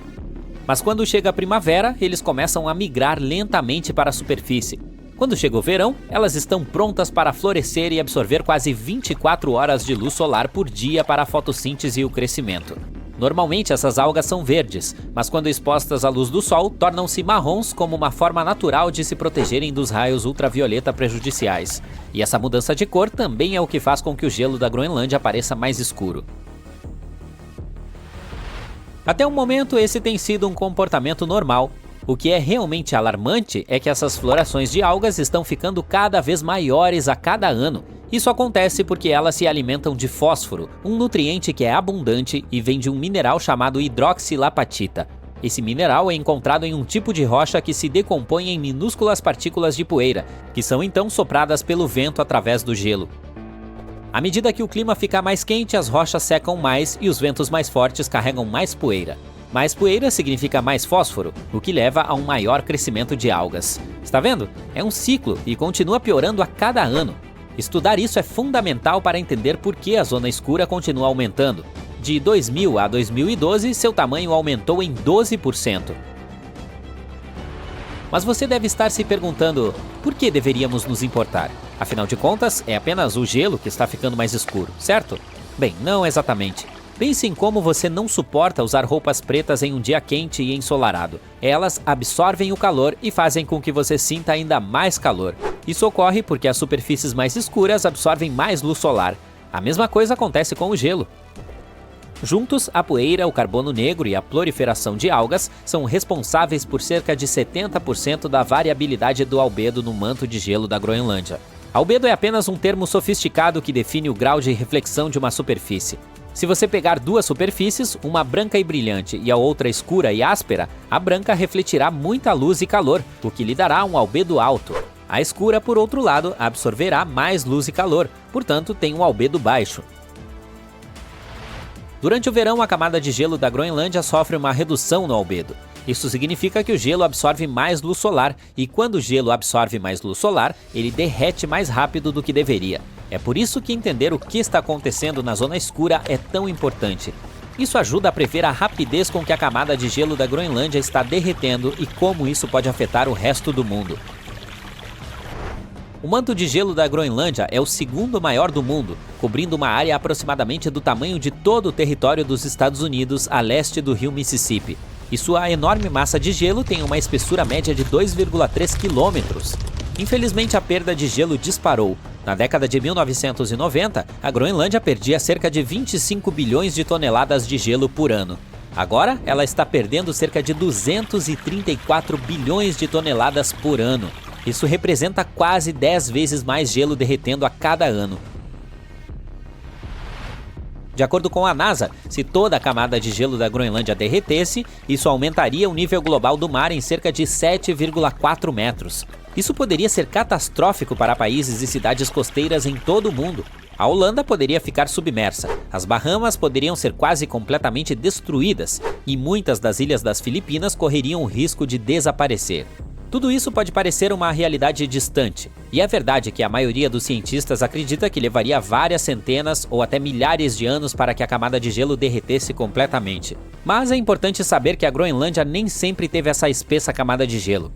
Mas quando chega a primavera, eles começam a migrar lentamente para a superfície. Quando chega o verão, elas estão prontas para florescer e absorver quase 24 horas de luz solar por dia para a fotossíntese e o crescimento. Normalmente essas algas são verdes, mas quando expostas à luz do sol, tornam-se marrons como uma forma natural de se protegerem dos raios ultravioleta prejudiciais. E essa mudança de cor também é o que faz com que o gelo da Groenlândia pareça mais escuro. Até o momento, esse tem sido um comportamento normal. O que é realmente alarmante é que essas florações de algas estão ficando cada vez maiores a cada ano. Isso acontece porque elas se alimentam de fósforo, um nutriente que é abundante e vem de um mineral chamado hidroxilapatita. Esse mineral é encontrado em um tipo de rocha que se decompõe em minúsculas partículas de poeira, que são então sopradas pelo vento através do gelo. À medida que o clima fica mais quente, as rochas secam mais e os ventos mais fortes carregam mais poeira. Mais poeira significa mais fósforo, o que leva a um maior crescimento de algas. Está vendo? É um ciclo e continua piorando a cada ano. Estudar isso é fundamental para entender por que a zona escura continua aumentando. De 2000 a 2012, seu tamanho aumentou em 12%. Mas você deve estar se perguntando, por que deveríamos nos importar? Afinal de contas, é apenas o gelo que está ficando mais escuro, certo? Bem, não exatamente. Pense em como você não suporta usar roupas pretas em um dia quente e ensolarado. Elas absorvem o calor e fazem com que você sinta ainda mais calor. Isso ocorre porque as superfícies mais escuras absorvem mais luz solar. A mesma coisa acontece com o gelo. Juntos, a poeira, o carbono negro e a proliferação de algas são responsáveis por cerca de 70% da variabilidade do albedo no manto de gelo da Groenlândia. Albedo é apenas um termo sofisticado que define o grau de reflexão de uma superfície. Se você pegar duas superfícies, uma branca e brilhante e a outra escura e áspera, a branca refletirá muita luz e calor, o que lhe dará um albedo alto. A escura, por outro lado, absorverá mais luz e calor, portanto tem um albedo baixo. Durante o verão, a camada de gelo da Groenlândia sofre uma redução no albedo. Isso significa que o gelo absorve mais luz solar, e quando o gelo absorve mais luz solar, ele derrete mais rápido do que deveria. É por isso que entender o que está acontecendo na zona escura é tão importante. Isso ajuda a prever a rapidez com que a camada de gelo da Groenlândia está derretendo e como isso pode afetar o resto do mundo. O manto de gelo da Groenlândia é o segundo maior do mundo, cobrindo uma área aproximadamente do tamanho de todo o território dos Estados Unidos a leste do rio Mississippi. E sua enorme massa de gelo tem uma espessura média de 2,3 quilômetros. Infelizmente, a perda de gelo disparou. Na década de 1990, a Groenlândia perdia cerca de 25 bilhões de toneladas de gelo por ano. Agora, ela está perdendo cerca de 234 bilhões de toneladas por ano. Isso representa quase 10 vezes mais gelo derretendo a cada ano. De acordo com a NASA, se toda a camada de gelo da Groenlândia derretesse, isso aumentaria o nível global do mar em cerca de 7,4 metros. Isso poderia ser catastrófico para países e cidades costeiras em todo o mundo. A Holanda poderia ficar submersa, as Bahamas poderiam ser quase completamente destruídas e muitas das ilhas das Filipinas correriam o risco de desaparecer. Tudo isso pode parecer uma realidade distante, e é verdade que a maioria dos cientistas acredita que levaria várias centenas ou até milhares de anos para que a camada de gelo derretesse completamente. Mas é importante saber que a Groenlândia nem sempre teve essa espessa camada de gelo.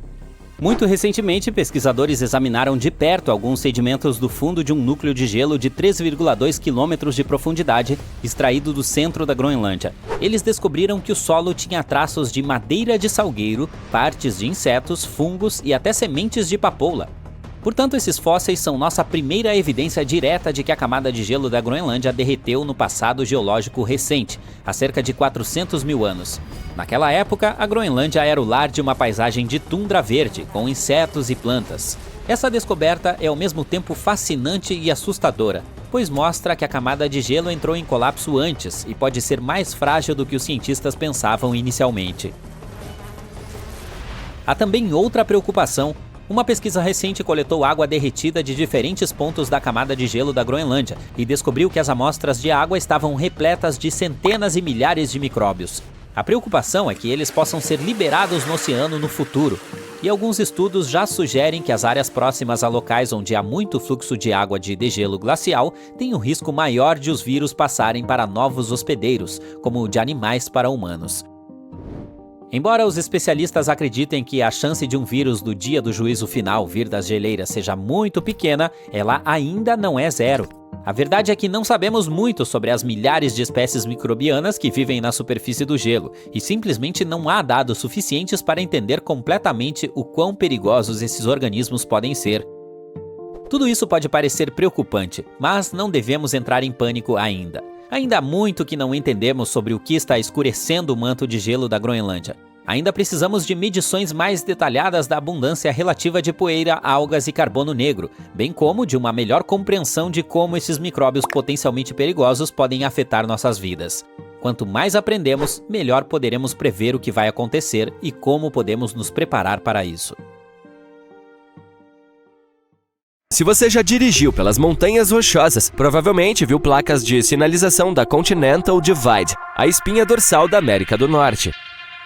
Muito recentemente, pesquisadores examinaram de perto alguns sedimentos do fundo de um núcleo de gelo de 3,2 quilômetros de profundidade, extraído do centro da Groenlândia. Eles descobriram que o solo tinha traços de madeira de salgueiro, partes de insetos, fungos e até sementes de papoula. Portanto, esses fósseis são nossa primeira evidência direta de que a camada de gelo da Groenlândia derreteu no passado geológico recente, há cerca de 400 mil anos. Naquela época, a Groenlândia era o lar de uma paisagem de tundra verde, com insetos e plantas. Essa descoberta é ao mesmo tempo fascinante e assustadora, pois mostra que a camada de gelo entrou em colapso antes e pode ser mais frágil do que os cientistas pensavam inicialmente. Há também outra preocupação. Uma pesquisa recente coletou água derretida de diferentes pontos da camada de gelo da Groenlândia e descobriu que as amostras de água estavam repletas de centenas e milhares de micróbios. A preocupação é que eles possam ser liberados no oceano no futuro, e alguns estudos já sugerem que as áreas próximas a locais onde há muito fluxo de água de degelo glacial têm um risco maior de os vírus passarem para novos hospedeiros, como de animais para humanos. Embora os especialistas acreditem que a chance de um vírus do dia do juízo final vir das geleiras seja muito pequena, ela ainda não é zero. A verdade é que não sabemos muito sobre as milhares de espécies microbianas que vivem na superfície do gelo, e simplesmente não há dados suficientes para entender completamente o quão perigosos esses organismos podem ser. Tudo isso pode parecer preocupante, mas não devemos entrar em pânico ainda. Ainda há muito que não entendemos sobre o que está escurecendo o manto de gelo da Groenlândia. Ainda precisamos de medições mais detalhadas da abundância relativa de poeira, algas e carbono negro, bem como de uma melhor compreensão de como esses micróbios potencialmente perigosos podem afetar nossas vidas. Quanto mais aprendemos, melhor poderemos prever o que vai acontecer e como podemos nos preparar para isso. Se você já dirigiu pelas Montanhas Rochosas, provavelmente viu placas de sinalização da Continental Divide, a espinha dorsal da América do Norte.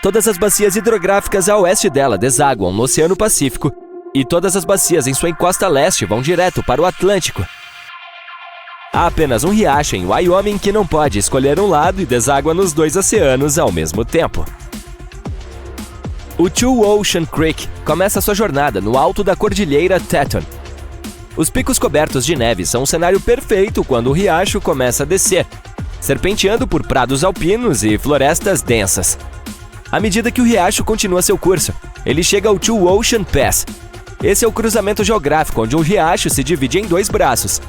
Todas as bacias hidrográficas a oeste dela desaguam no Oceano Pacífico, e todas as bacias em sua encosta leste vão direto para o Atlântico. Há apenas um riacho em Wyoming que não pode escolher um lado e deságua nos dois oceanos ao mesmo tempo. O Two Ocean Creek começa sua jornada no alto da Cordilheira Teton. Os picos cobertos de neve são um cenário perfeito quando o riacho começa a descer, serpenteando por prados alpinos e florestas densas. À medida que o riacho continua seu curso, ele chega ao Two Ocean Pass. Esse é o cruzamento geográfico onde o riacho se divide em dois braços,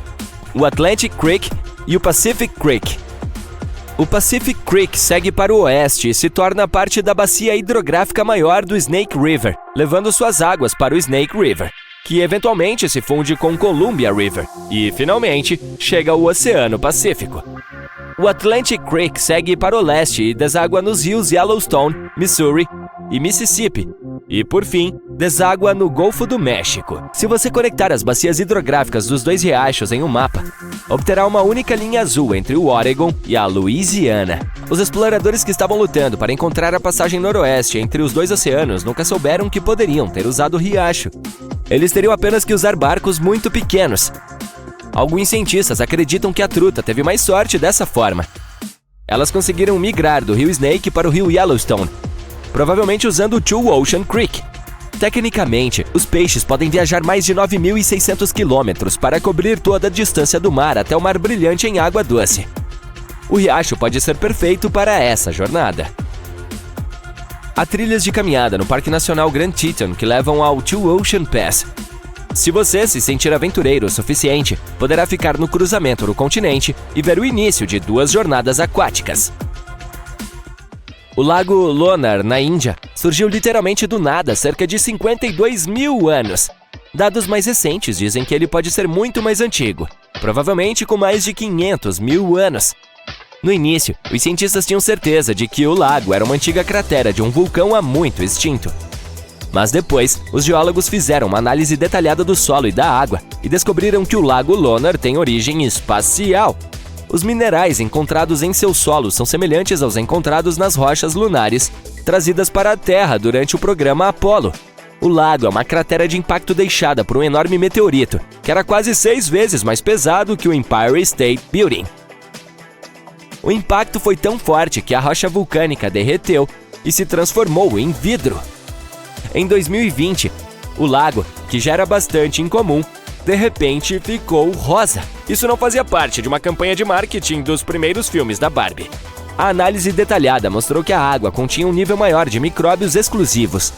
o Atlantic Creek e o Pacific Creek. O Pacific Creek segue para o oeste e se torna parte da bacia hidrográfica maior do Snake River, levando suas águas para o Snake River, que eventualmente se funde com Columbia River e, finalmente, chega ao Oceano Pacífico. O Atlantic Creek segue para o leste e deságua nos rios Yellowstone, Missouri e Mississippi, e, por fim, deságua no Golfo do México. Se você conectar as bacias hidrográficas dos dois riachos em um mapa, obterá uma única linha azul entre o Oregon e a Louisiana. Os exploradores que estavam lutando para encontrar a passagem noroeste entre os dois oceanos nunca souberam que poderiam ter usado o riacho. Eles teriam apenas que usar barcos muito pequenos. Alguns cientistas acreditam que a truta teve mais sorte dessa forma. Elas conseguiram migrar do rio Snake para o rio Yellowstone, provavelmente usando o Two Ocean Creek. Tecnicamente, os peixes podem viajar mais de 9.600 quilômetros para cobrir toda a distância do mar até o Mar Brilhante em água doce. O riacho pode ser perfeito para essa jornada. Há trilhas de caminhada no Parque Nacional Grand Teton que levam ao Two Ocean Pass. Se você se sentir aventureiro o suficiente, poderá ficar no cruzamento do continente e ver o início de 2 jornadas aquáticas. O Lago Lonar, na Índia, surgiu literalmente do nada há cerca de 52 mil anos. Dados mais recentes dizem que ele pode ser muito mais antigo, provavelmente com mais de 500 mil anos. No início, os cientistas tinham certeza de que o lago era uma antiga cratera de um vulcão há muito extinto. Mas depois, os geólogos fizeram uma análise detalhada do solo e da água e descobriram que o lago Lonar tem origem espacial. Os minerais encontrados em seu solo são semelhantes aos encontrados nas rochas lunares trazidas para a Terra durante o programa Apollo. O lago é uma cratera de impacto deixada por um enorme meteorito, que era quase 6 vezes mais pesado que o Empire State Building. O impacto foi tão forte que a rocha vulcânica derreteu e se transformou em vidro. Em 2020, o lago, que já era bastante incomum, de repente ficou rosa. Isso não fazia parte de uma campanha de marketing dos primeiros filmes da Barbie. A análise detalhada mostrou que a água continha um nível maior de micróbios exclusivos.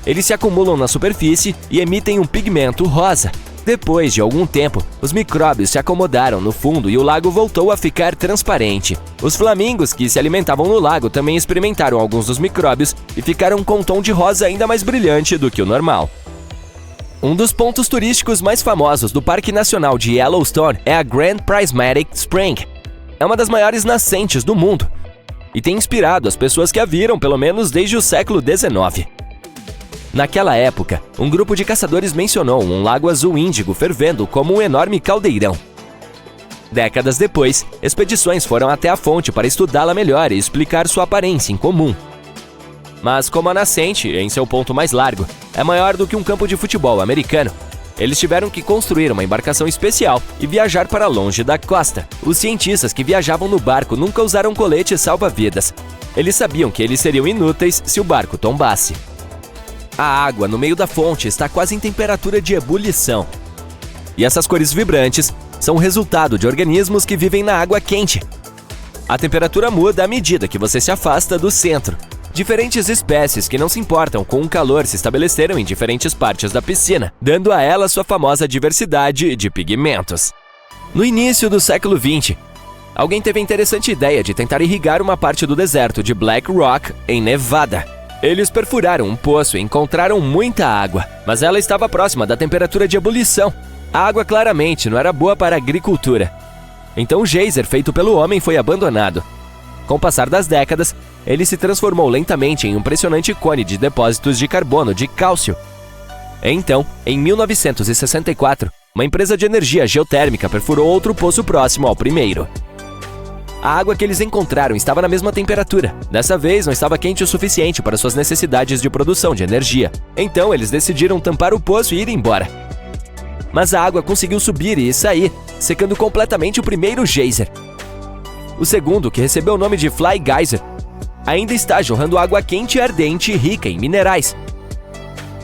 Eles se acumulam na superfície e emitem um pigmento rosa. Depois de algum tempo, os micróbios se acomodaram no fundo e o lago voltou a ficar transparente. Os flamingos que se alimentavam no lago também experimentaram alguns dos micróbios e ficaram com um tom de rosa ainda mais brilhante do que o normal. Um dos pontos turísticos mais famosos do Parque Nacional de Yellowstone é a Grand Prismatic Spring. É uma das maiores nascentes do mundo e tem inspirado as pessoas que a viram pelo menos desde o século XIX. Naquela época, um grupo de caçadores mencionou um lago azul índigo fervendo como um enorme caldeirão. Décadas depois, expedições foram até a fonte para estudá-la melhor e explicar sua aparência incomum. Mas como a nascente, em seu ponto mais largo, é maior do que um campo de futebol americano, eles tiveram que construir uma embarcação especial e viajar para longe da costa. Os cientistas que viajavam no barco nunca usaram coletes salva-vidas. Eles sabiam que eles seriam inúteis se o barco tombasse. A água no meio da fonte está quase em temperatura de ebulição. E essas cores vibrantes são o resultado de organismos que vivem na água quente. A temperatura muda à medida que você se afasta do centro. Diferentes espécies que não se importam com o calor se estabeleceram em diferentes partes da piscina, dando a ela sua famosa diversidade de pigmentos. No início do século XX, alguém teve a interessante ideia de tentar irrigar uma parte do deserto de Black Rock, em Nevada. Eles perfuraram um poço e encontraram muita água, mas ela estava próxima da temperatura de ebulição. A água claramente não era boa para a agricultura. Então o geyser feito pelo homem foi abandonado. Com o passar das décadas, ele se transformou lentamente em um impressionante cone de depósitos de carbono de cálcio. Então, em 1964, uma empresa de energia geotérmica perfurou outro poço próximo ao primeiro. A água que eles encontraram estava na mesma temperatura. Dessa vez, não estava quente o suficiente para suas necessidades de produção de energia. Então, eles decidiram tampar o poço e ir embora. Mas a água conseguiu subir e sair, secando completamente o primeiro geyser. O segundo, que recebeu o nome de Fly Geyser, ainda está jorrando água quente e ardente e rica em minerais.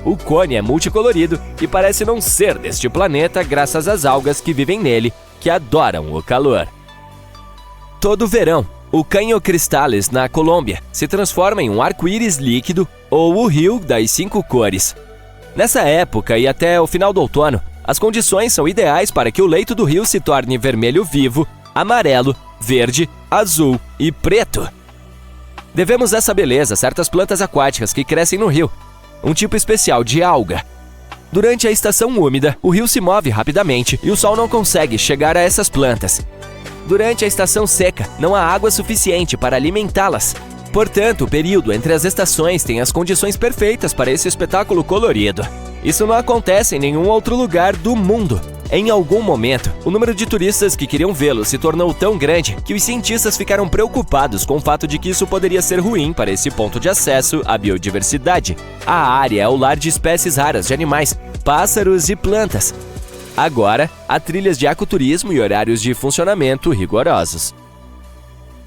O cone é multicolorido e parece não ser deste planeta graças às algas que vivem nele, que adoram o calor. Todo verão, o Canho Cristales, na Colômbia, se transforma em um arco-íris líquido ou o Rio das 5 cores. Nessa época e até o final do outono, as condições são ideais para que o leito do rio se torne vermelho vivo, amarelo, verde, azul e preto. Devemos essa beleza a certas plantas aquáticas que crescem no rio, um tipo especial de alga. Durante a estação úmida, o rio se move rapidamente e o sol não consegue chegar a essas plantas. Durante a estação seca, não há água suficiente para alimentá-las. Portanto, o período entre as estações tem as condições perfeitas para esse espetáculo colorido. Isso não acontece em nenhum outro lugar do mundo. Em algum momento, o número de turistas que queriam vê-lo se tornou tão grande que os cientistas ficaram preocupados com o fato de que isso poderia ser ruim para esse ponto de acesso à biodiversidade. A área é o lar de espécies raras de animais, pássaros e plantas. Agora, há trilhas de ecoturismo e horários de funcionamento rigorosos.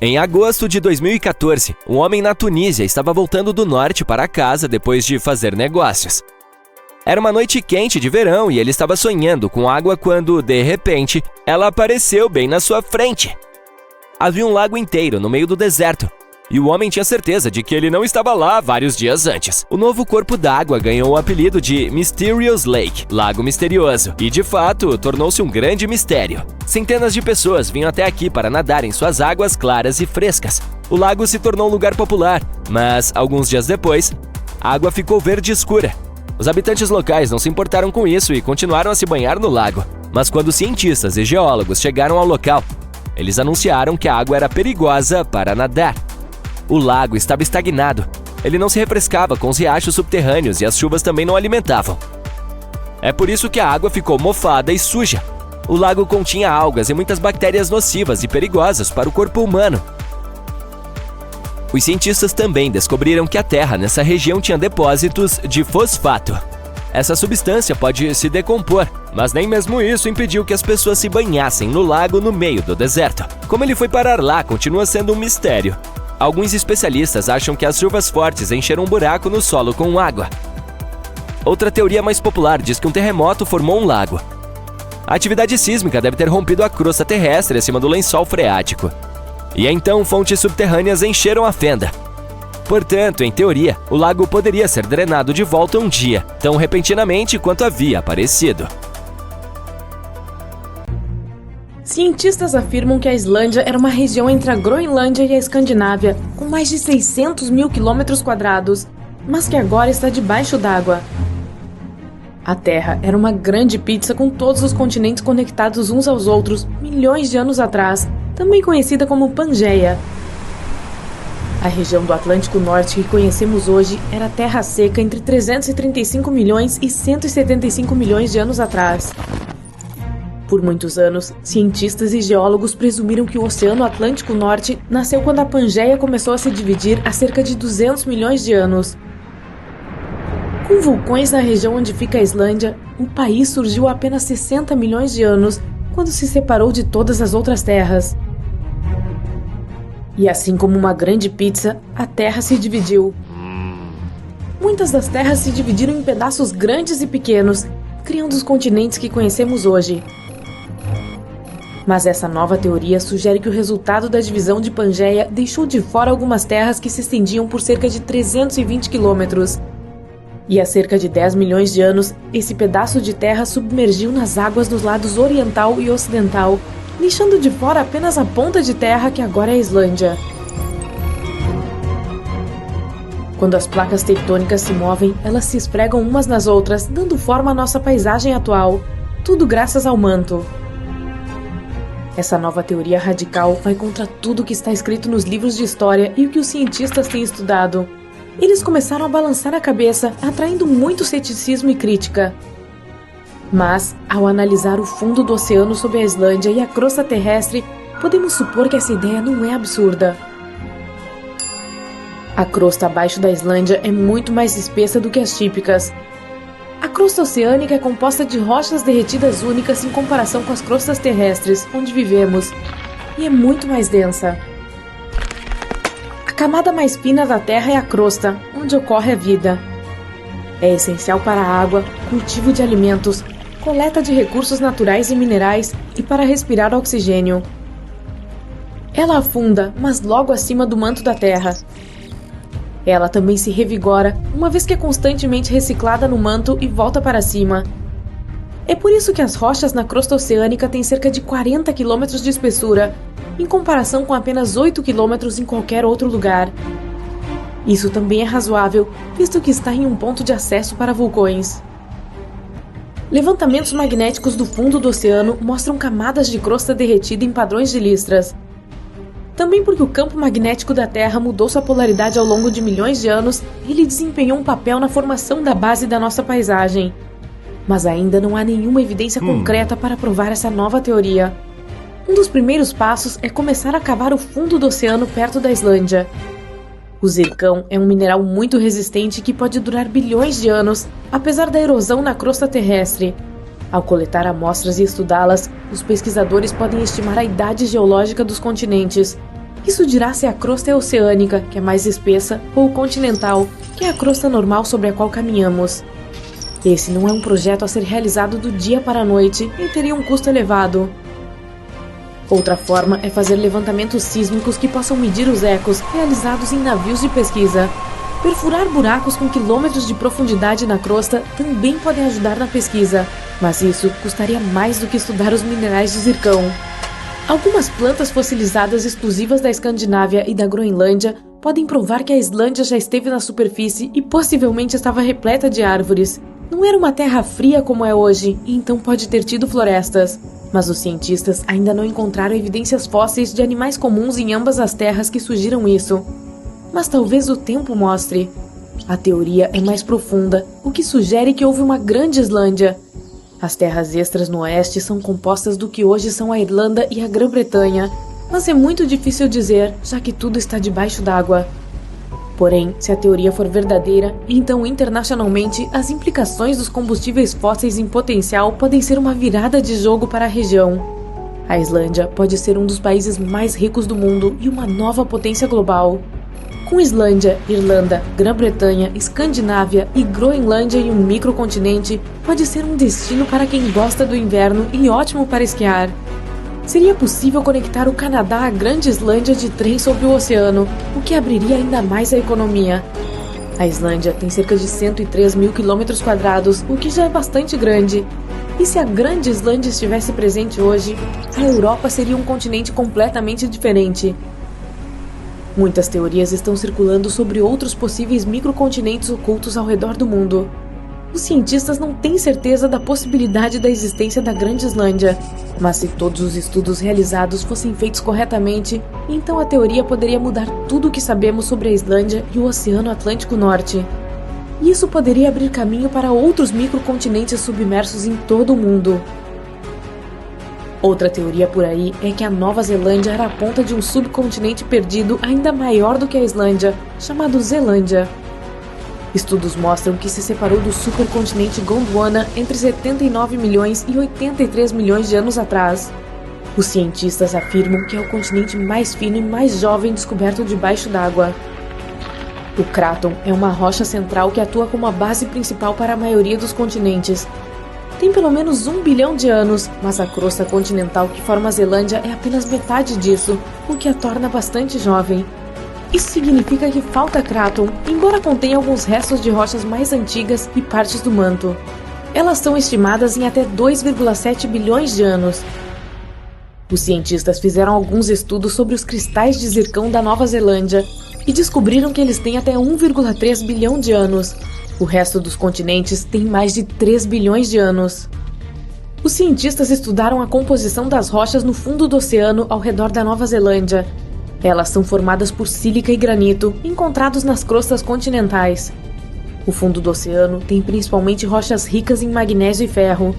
Em agosto de 2014, um homem na Tunísia estava voltando do norte para casa depois de fazer negócios. Era uma noite quente de verão e ele estava sonhando com água quando, de repente, ela apareceu bem na sua frente. Havia um lago inteiro no meio do deserto, e o homem tinha certeza de que ele não estava lá vários dias antes. O novo corpo d'água ganhou o apelido de Mysterious Lake, Lago Misterioso, e de fato tornou-se um grande mistério. Centenas de pessoas vinham até aqui para nadar em suas águas claras e frescas. O lago se tornou um lugar popular, mas alguns dias depois, a água ficou verde escura. Os habitantes locais não se importaram com isso e continuaram a se banhar no lago. Mas quando cientistas e geólogos chegaram ao local, Eles anunciaram que a água era perigosa para nadar. O lago estava estagnado. Ele não se refrescava com os riachos subterrâneos e as chuvas também não alimentavam. É por isso que a água ficou mofada e suja. O lago continha algas e muitas bactérias nocivas e perigosas para o corpo humano. Os cientistas também descobriram que a terra nessa região tinha depósitos de fosfato. Essa substância pode se decompor, mas nem mesmo isso impediu que as pessoas se banhassem no lago no meio do deserto. Como ele foi parar lá continua sendo um mistério. Alguns especialistas acham que as chuvas fortes encheram um buraco no solo com água. Outra teoria mais popular diz que um terremoto formou um lago. A atividade sísmica deve ter rompido a crosta terrestre acima do lençol freático. E então fontes subterrâneas encheram a fenda. Portanto, em teoria, o lago poderia ser drenado de volta um dia, tão repentinamente quanto havia aparecido. Cientistas afirmam que a Islândia era uma região entre a Groenlândia e a Escandinávia, com mais de 600 mil quilômetros quadrados, mas que agora está debaixo d'água. A Terra era uma grande pizza com todos os continentes conectados uns aos outros milhões de anos atrás, também conhecida como Pangeia. A região do Atlântico Norte que conhecemos hoje era terra seca entre 335 milhões e 175 milhões de anos atrás. Por muitos anos, cientistas e geólogos presumiram que o Oceano Atlântico Norte nasceu quando a Pangeia começou a se dividir há cerca de 200 milhões de anos. Com vulcões na região onde fica a Islândia, o país surgiu há apenas 60 milhões de anos, quando se separou de todas as outras terras. E assim como uma grande pizza, a Terra se dividiu. Muitas das terras se dividiram em pedaços grandes e pequenos, criando os continentes que conhecemos hoje. Mas essa nova teoria sugere que o resultado da divisão de Pangeia deixou de fora algumas terras que se estendiam por cerca de 320 quilômetros. E há cerca de 10 milhões de anos, esse pedaço de terra submergiu nas águas dos lados oriental e ocidental, deixando de fora apenas a ponta de terra que agora é a Islândia. Quando as placas tectônicas se movem, elas se esfregam umas nas outras, dando forma à nossa paisagem atual, tudo graças ao manto. Essa nova teoria radical vai contra tudo que está escrito nos livros de história e o que os cientistas têm estudado. Eles começaram a balançar a cabeça, atraindo muito ceticismo e crítica. Mas, ao analisar o fundo do oceano sob a Islândia e a crosta terrestre, podemos supor que essa ideia não é absurda. A crosta abaixo da Islândia é muito mais espessa do que as típicas. A crosta oceânica é composta de rochas derretidas únicas em comparação com as crostas terrestres, onde vivemos, e é muito mais densa. A camada mais fina da Terra é a crosta, onde ocorre a vida. É essencial para a água, cultivo de alimentos, coleta de recursos naturais e minerais e para respirar oxigênio. Ela afunda, mas logo acima do manto da Terra. Ela também se revigora, uma vez que é constantemente reciclada no manto e volta para cima. É por isso que as rochas na crosta oceânica têm cerca de 40 km de espessura, em comparação com apenas 8 km em qualquer outro lugar. Isso também é razoável, visto que está em um ponto de acesso para vulcões. Levantamentos magnéticos do fundo do oceano mostram camadas de crosta derretida em padrões de listras. Também porque o campo magnético da Terra mudou sua polaridade ao longo de milhões de anos, ele desempenhou um papel na formação da base da nossa paisagem. Mas ainda não há nenhuma evidência concreta para provar essa nova teoria. Um dos primeiros passos é começar a cavar o fundo do oceano perto da Islândia. O zircão é um mineral muito resistente que pode durar bilhões de anos, apesar da erosão na crosta terrestre. Ao coletar amostras e estudá-las, os pesquisadores podem estimar a idade geológica dos continentes. Isso dirá se a crosta é oceânica, que é mais espessa, ou continental, que é a crosta normal sobre a qual caminhamos. Esse não é um projeto a ser realizado do dia para a noite e teria um custo elevado. Outra forma é fazer levantamentos sísmicos que possam medir os ecos realizados em navios de pesquisa. Perfurar buracos com quilômetros de profundidade na crosta também podem ajudar na pesquisa, mas isso custaria mais do que estudar os minerais de zircão. Algumas plantas fossilizadas exclusivas da Escandinávia e da Groenlândia podem provar que a Islândia já esteve na superfície e possivelmente estava repleta de árvores. Não era uma terra fria como é hoje, e então pode ter tido florestas. Mas os cientistas ainda não encontraram evidências fósseis de animais comuns em ambas as terras que sugiram isso. Mas talvez o tempo mostre. A teoria é mais profunda, o que sugere que houve uma grande Islândia. As terras extras no oeste são compostas do que hoje são a Irlanda e a Grã-Bretanha, mas é muito difícil dizer, já que tudo está debaixo d'água. Porém, se a teoria for verdadeira, então internacionalmente as implicações dos combustíveis fósseis em potencial podem ser uma virada de jogo para a região. A Islândia pode ser um dos países mais ricos do mundo e uma nova potência global. Com Islândia, Irlanda, Grã-Bretanha, Escandinávia e Groenlândia em um microcontinente, pode ser um destino para quem gosta do inverno e ótimo para esquiar. Seria possível conectar o Canadá à Grande Islândia de trem sobre o oceano, o que abriria ainda mais a economia. A Islândia tem cerca de 103 mil quilômetros quadrados, o que já é bastante grande. E se a Grande Islândia estivesse presente hoje, a Europa seria um continente completamente diferente. Muitas teorias estão circulando sobre outros possíveis microcontinentes ocultos ao redor do mundo. Os cientistas não têm certeza da possibilidade da existência da Grande Islândia, mas se todos os estudos realizados fossem feitos corretamente, então a teoria poderia mudar tudo o que sabemos sobre a Islândia e o Oceano Atlântico Norte. E isso poderia abrir caminho para outros microcontinentes submersos em todo o mundo. Outra teoria por aí é que a Nova Zelândia era a ponta de um subcontinente perdido ainda maior do que a Islândia, chamado Zelândia. Estudos mostram que se separou do supercontinente Gondwana entre 79 milhões e 83 milhões de anos atrás. Os cientistas afirmam que é o continente mais fino e mais jovem descoberto debaixo d'água. O Craton é uma rocha central que atua como a base principal para a maioria dos continentes. Tem pelo menos 1 bilhão de anos, mas a crosta continental que forma a Zelândia é apenas metade disso, o que a torna bastante jovem. Isso significa que falta Craton, embora contenha alguns restos de rochas mais antigas e partes do manto. Elas são estimadas em até 2,7 bilhões de anos. Os cientistas fizeram alguns estudos sobre os cristais de zircão da Nova Zelândia e descobriram que eles têm até 1,3 bilhão de anos. O resto dos continentes tem mais de 3 bilhões de anos. Os cientistas estudaram a composição das rochas no fundo do oceano ao redor da Nova Zelândia. Elas são formadas por sílica e granito, encontrados nas crostas continentais. O fundo do oceano tem principalmente rochas ricas em magnésio e ferro.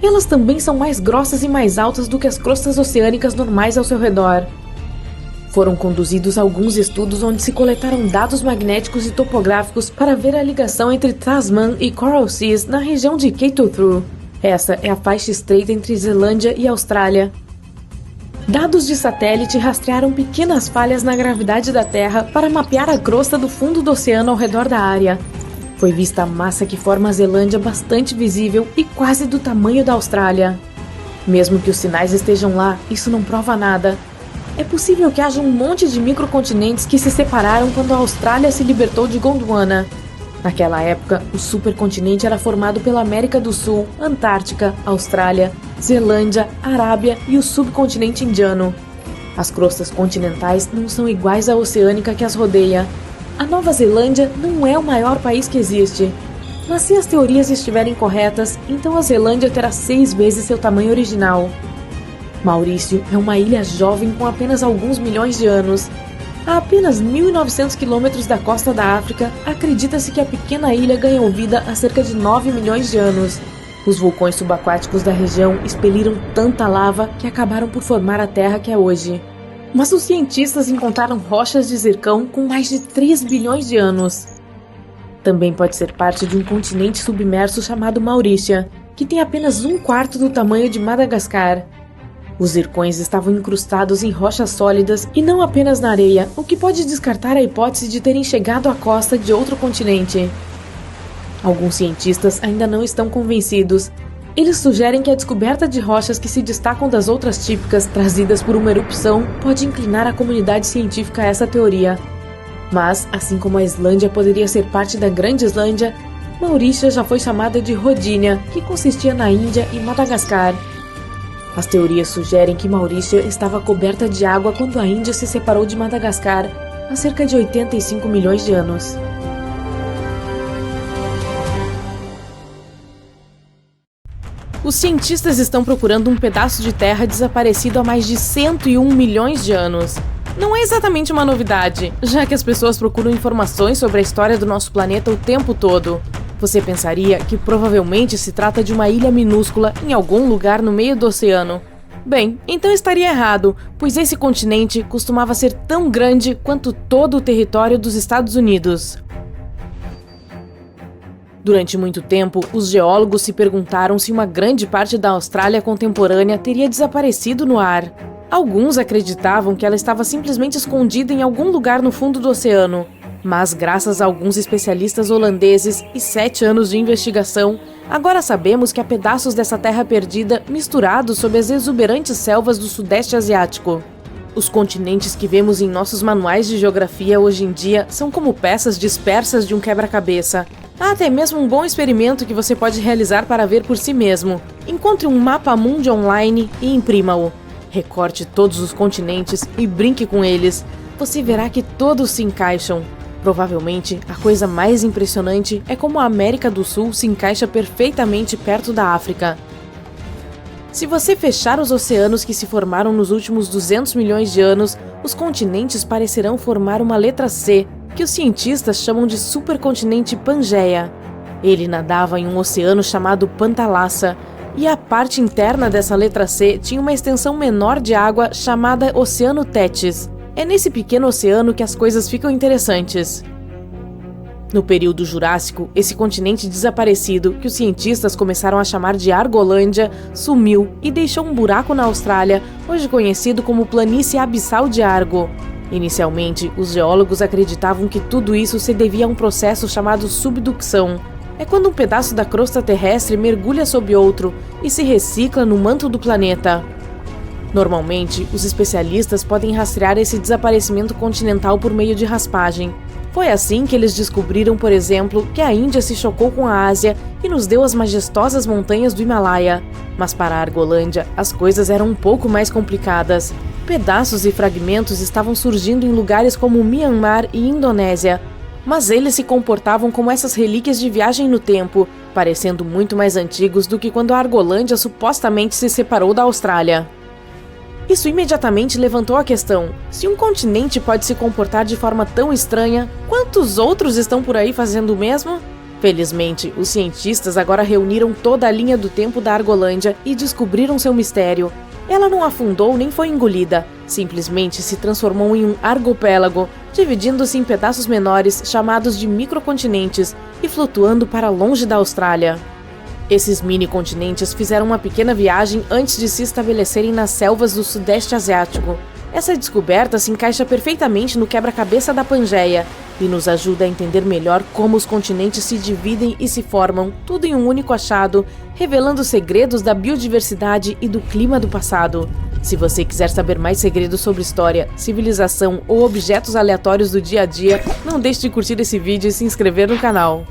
Elas também são mais grossas e mais altas do que as crostas oceânicas normais ao seu redor. Foram conduzidos alguns estudos onde se coletaram dados magnéticos e topográficos para ver a ligação entre Tasman e Coral Seas na região de Kaitothru. Essa é a faixa estreita entre Zelândia e Austrália. Dados de satélite rastrearam pequenas falhas na gravidade da Terra para mapear a crosta do fundo do oceano ao redor da área. Foi vista a massa que forma a Zelândia bastante visível e quase do tamanho da Austrália. Mesmo que os sinais estejam lá, isso não prova nada. É possível que haja um monte de microcontinentes que se separaram quando a Austrália se libertou de Gondwana. Naquela época, o supercontinente era formado pela América do Sul, Antártica, Austrália, Zelândia, Arábia e o subcontinente indiano. As crostas continentais não são iguais à oceânica que as rodeia. A Nova Zelândia não é o maior país que existe. Mas se as teorias estiverem corretas, então a Zelândia terá 6 vezes seu tamanho original. Maurício é uma ilha jovem com apenas alguns milhões de anos. A apenas 1.900 quilômetros da costa da África, acredita-se que a pequena ilha ganhou vida há cerca de 9 milhões de anos. Os vulcões subaquáticos da região expeliram tanta lava que acabaram por formar a terra que é hoje. Mas os cientistas encontraram rochas de zircão com mais de 3 bilhões de anos. Também pode ser parte de um continente submerso chamado Maurícia, que tem apenas 1/4 do tamanho de Madagascar. Os zircões estavam incrustados em rochas sólidas e não apenas na areia, o que pode descartar a hipótese de terem chegado à costa de outro continente. Alguns cientistas ainda não estão convencidos. Eles sugerem que a descoberta de rochas que se destacam das outras típicas trazidas por uma erupção pode inclinar a comunidade científica a essa teoria. Mas, assim como a Islândia poderia ser parte da Grande Islândia, Maurícia já foi chamada de Rodínia, que consistia na Índia e Madagascar. As teorias sugerem que Maurícia estava coberta de água quando a Índia se separou de Madagascar, há cerca de 85 milhões de anos. Os cientistas estão procurando um pedaço de terra desaparecido há mais de 101 milhões de anos. Não é exatamente uma novidade, já que as pessoas procuram informações sobre a história do nosso planeta o tempo todo. Você pensaria que provavelmente se trata de uma ilha minúscula em algum lugar no meio do oceano. Bem, então estaria errado, pois esse continente costumava ser tão grande quanto todo o território dos Estados Unidos. Durante muito tempo, os geólogos se perguntaram se uma grande parte da Austrália contemporânea teria desaparecido no ar. Alguns acreditavam que ela estava simplesmente escondida em algum lugar no fundo do oceano. Mas, graças a alguns especialistas holandeses e 7 anos de investigação, agora sabemos que há pedaços dessa terra perdida misturados sob as exuberantes selvas do Sudeste Asiático. Os continentes que vemos em nossos manuais de geografia hoje em dia são como peças dispersas de um quebra-cabeça. Há até mesmo um bom experimento que você pode realizar para ver por si mesmo. Encontre um mapa mundi online e imprima-o. Recorte todos os continentes e brinque com eles. Você verá que todos se encaixam. Provavelmente, a coisa mais impressionante é como a América do Sul se encaixa perfeitamente perto da África. Se você fechar os oceanos que se formaram nos últimos 200 milhões de anos, os continentes parecerão formar uma letra C, que os cientistas chamam de supercontinente Pangeia. Ele nadava em um oceano chamado Pantalassa, e a parte interna dessa letra C tinha uma extensão menor de água chamada Oceano Tétis. É nesse pequeno oceano que as coisas ficam interessantes. No período Jurássico, esse continente desaparecido, que os cientistas começaram a chamar de Argolândia, sumiu e deixou um buraco na Austrália, hoje conhecido como Planície Abissal de Argo. Inicialmente, os geólogos acreditavam que tudo isso se devia a um processo chamado subducção. É quando um pedaço da crosta terrestre mergulha sob outro e se recicla no manto do planeta. Normalmente, os especialistas podem rastrear esse desaparecimento continental por meio de raspagem. Foi assim que eles descobriram, por exemplo, que a Índia se chocou com a Ásia e nos deu as majestosas montanhas do Himalaia. Mas para a Argolândia, as coisas eram um pouco mais complicadas. Pedaços e fragmentos estavam surgindo em lugares como Myanmar e Indonésia. Mas eles se comportavam como essas relíquias de viagem no tempo, parecendo muito mais antigos do que quando a Argolândia supostamente se separou da Austrália. Isso imediatamente levantou a questão: se um continente pode se comportar de forma tão estranha, quantos outros estão por aí fazendo o mesmo? Felizmente, os cientistas agora reuniram toda a linha do tempo da Argolândia e descobriram seu mistério. Ela não afundou nem foi engolida, simplesmente se transformou em um argopélago, dividindo-se em pedaços menores chamados de microcontinentes e flutuando para longe da Austrália. Esses mini-continentes fizeram uma pequena viagem antes de se estabelecerem nas selvas do Sudeste Asiático. Essa descoberta se encaixa perfeitamente no quebra-cabeça da Pangeia e nos ajuda a entender melhor como os continentes se dividem e se formam, tudo em um único achado, revelando segredos da biodiversidade e do clima do passado. Se você quiser saber mais segredos sobre história, civilização ou objetos aleatórios do dia a dia, não deixe de curtir esse vídeo e se inscrever no canal.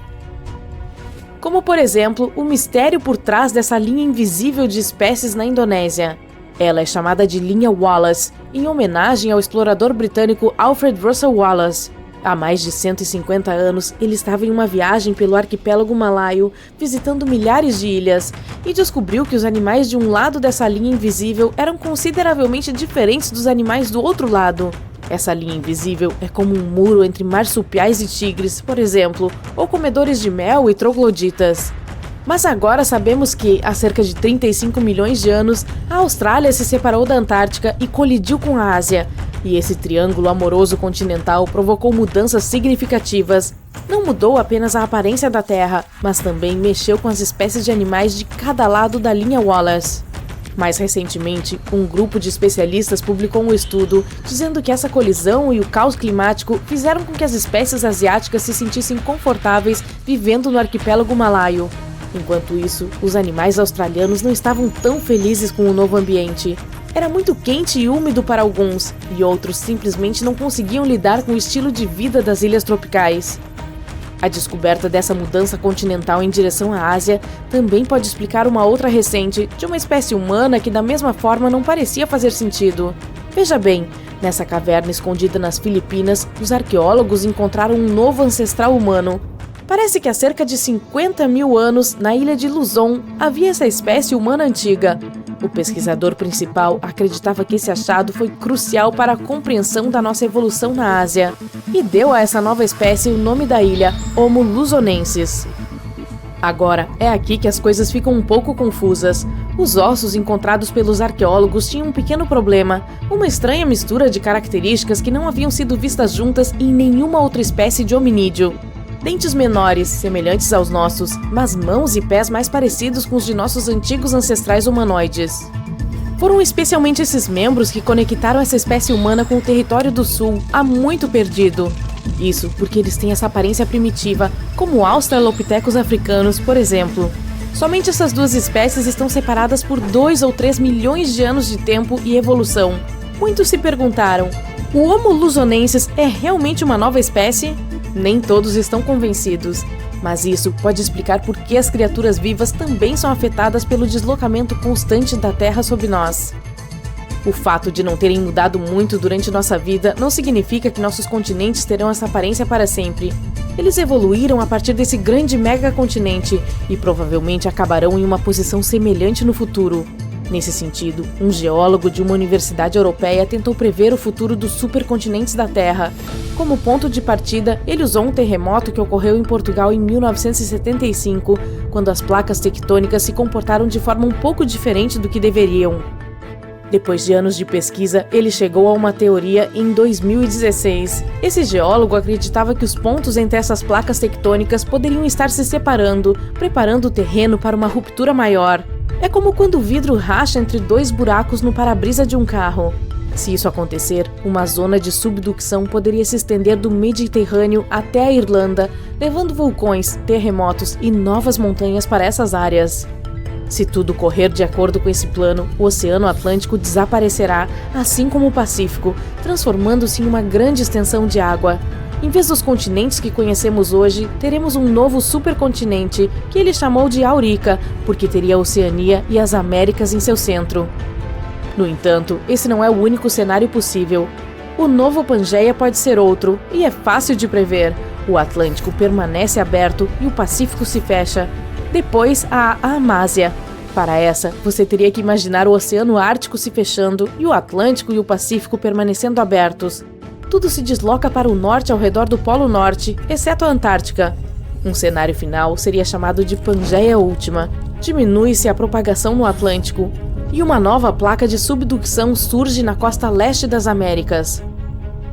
Como, por exemplo, o mistério por trás dessa linha invisível de espécies na Indonésia. Ela é chamada de linha Wallace, em homenagem ao explorador britânico Alfred Russel Wallace. Há mais de 150 anos, ele estava em uma viagem pelo arquipélago malaio, visitando milhares de ilhas, e descobriu que os animais de um lado dessa linha invisível eram consideravelmente diferentes dos animais do outro lado. Essa linha invisível é como um muro entre marsupiais e tigres, por exemplo, ou comedores de mel e trogloditas. Mas agora sabemos que, há cerca de 35 milhões de anos, a Austrália se separou da Antártica e colidiu com a Ásia. E esse triângulo amoroso continental provocou mudanças significativas. Não mudou apenas a aparência da Terra, mas também mexeu com as espécies de animais de cada lado da linha Wallace. Mais recentemente, um grupo de especialistas publicou um estudo dizendo que essa colisão e o caos climático fizeram com que as espécies asiáticas se sentissem confortáveis vivendo no arquipélago malaio. Enquanto isso, os animais australianos não estavam tão felizes com o novo ambiente. Era muito quente e úmido para alguns, e outros simplesmente não conseguiam lidar com o estilo de vida das ilhas tropicais. A descoberta dessa mudança continental em direção à Ásia também pode explicar uma outra recente, de uma espécie humana que da mesma forma não parecia fazer sentido. Veja bem, nessa caverna escondida nas Filipinas, os arqueólogos encontraram um novo ancestral humano. Parece que há cerca de 50 mil anos, na ilha de Luzon, havia essa espécie humana antiga. O pesquisador principal acreditava que esse achado foi crucial para a compreensão da nossa evolução na Ásia e deu a essa nova espécie o nome da ilha, Homo luzonensis. Agora, é aqui que as coisas ficam um pouco confusas. Os ossos encontrados pelos arqueólogos tinham um pequeno problema, uma estranha mistura de características que não haviam sido vistas juntas em nenhuma outra espécie de hominídeo. Dentes menores, semelhantes aos nossos, mas mãos e pés mais parecidos com os de nossos antigos ancestrais humanoides. Foram especialmente esses membros que conectaram essa espécie humana com o território do sul, há muito perdido. Isso porque eles têm essa aparência primitiva, como australopitecos africanos, por exemplo. Somente essas duas espécies estão separadas por 2 ou 3 milhões de anos de tempo e evolução. Muitos se perguntaram, o Homo luzonensis é realmente uma nova espécie? Nem todos estão convencidos, mas isso pode explicar por que as criaturas vivas também são afetadas pelo deslocamento constante da Terra sob nós. O fato de não terem mudado muito durante nossa vida não significa que nossos continentes terão essa aparência para sempre. Eles evoluíram a partir desse grande megacontinente e provavelmente acabarão em uma posição semelhante no futuro. Nesse sentido, um geólogo de uma universidade europeia tentou prever o futuro dos supercontinentes da Terra. Como ponto de partida, ele usou um terremoto que ocorreu em Portugal em 1975, quando as placas tectônicas se comportaram de forma um pouco diferente do que deveriam. Depois de anos de pesquisa, ele chegou a uma teoria em 2016. Esse geólogo acreditava que os pontos entre essas placas tectônicas poderiam estar se separando, preparando o terreno para uma ruptura maior. É como quando o vidro racha entre 2 buracos no para-brisa de um carro. Se isso acontecer, uma zona de subducção poderia se estender do Mediterrâneo até a Irlanda, levando vulcões, terremotos e novas montanhas para essas áreas. Se tudo correr de acordo com esse plano, o Oceano Atlântico desaparecerá, assim como o Pacífico, transformando-se em uma grande extensão de água. Em vez dos continentes que conhecemos hoje, teremos um novo supercontinente, que ele chamou de Aurica, porque teria a Oceania e as Américas em seu centro. No entanto, esse não é o único cenário possível. O novo Pangeia pode ser outro, e é fácil de prever. O Atlântico permanece aberto e o Pacífico se fecha. Depois, há a Amásia. Para essa, você teria que imaginar o Oceano Ártico se fechando e o Atlântico e o Pacífico permanecendo abertos. Tudo se desloca para o norte ao redor do Polo Norte, exceto a Antártica. Um cenário final seria chamado de Pangeia Última. Diminui-se a propagação no Atlântico e uma nova placa de subducção surge na costa leste das Américas.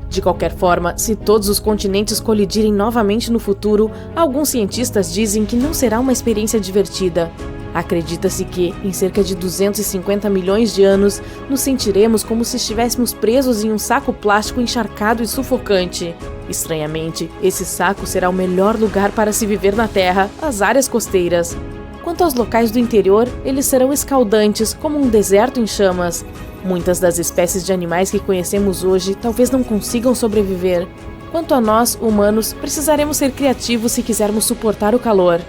De qualquer forma, se todos os continentes colidirem novamente no futuro, alguns cientistas dizem que não será uma experiência divertida. Acredita-se que, em cerca de 250 milhões de anos, nos sentiremos como se estivéssemos presos em um saco plástico encharcado e sufocante. Estranhamente, esse saco será o melhor lugar para se viver na Terra, as áreas costeiras. Quanto aos locais do interior, eles serão escaldantes, como um deserto em chamas. Muitas das espécies de animais que conhecemos hoje talvez não consigam sobreviver. Quanto a nós, humanos, precisaremos ser criativos se quisermos suportar o calor.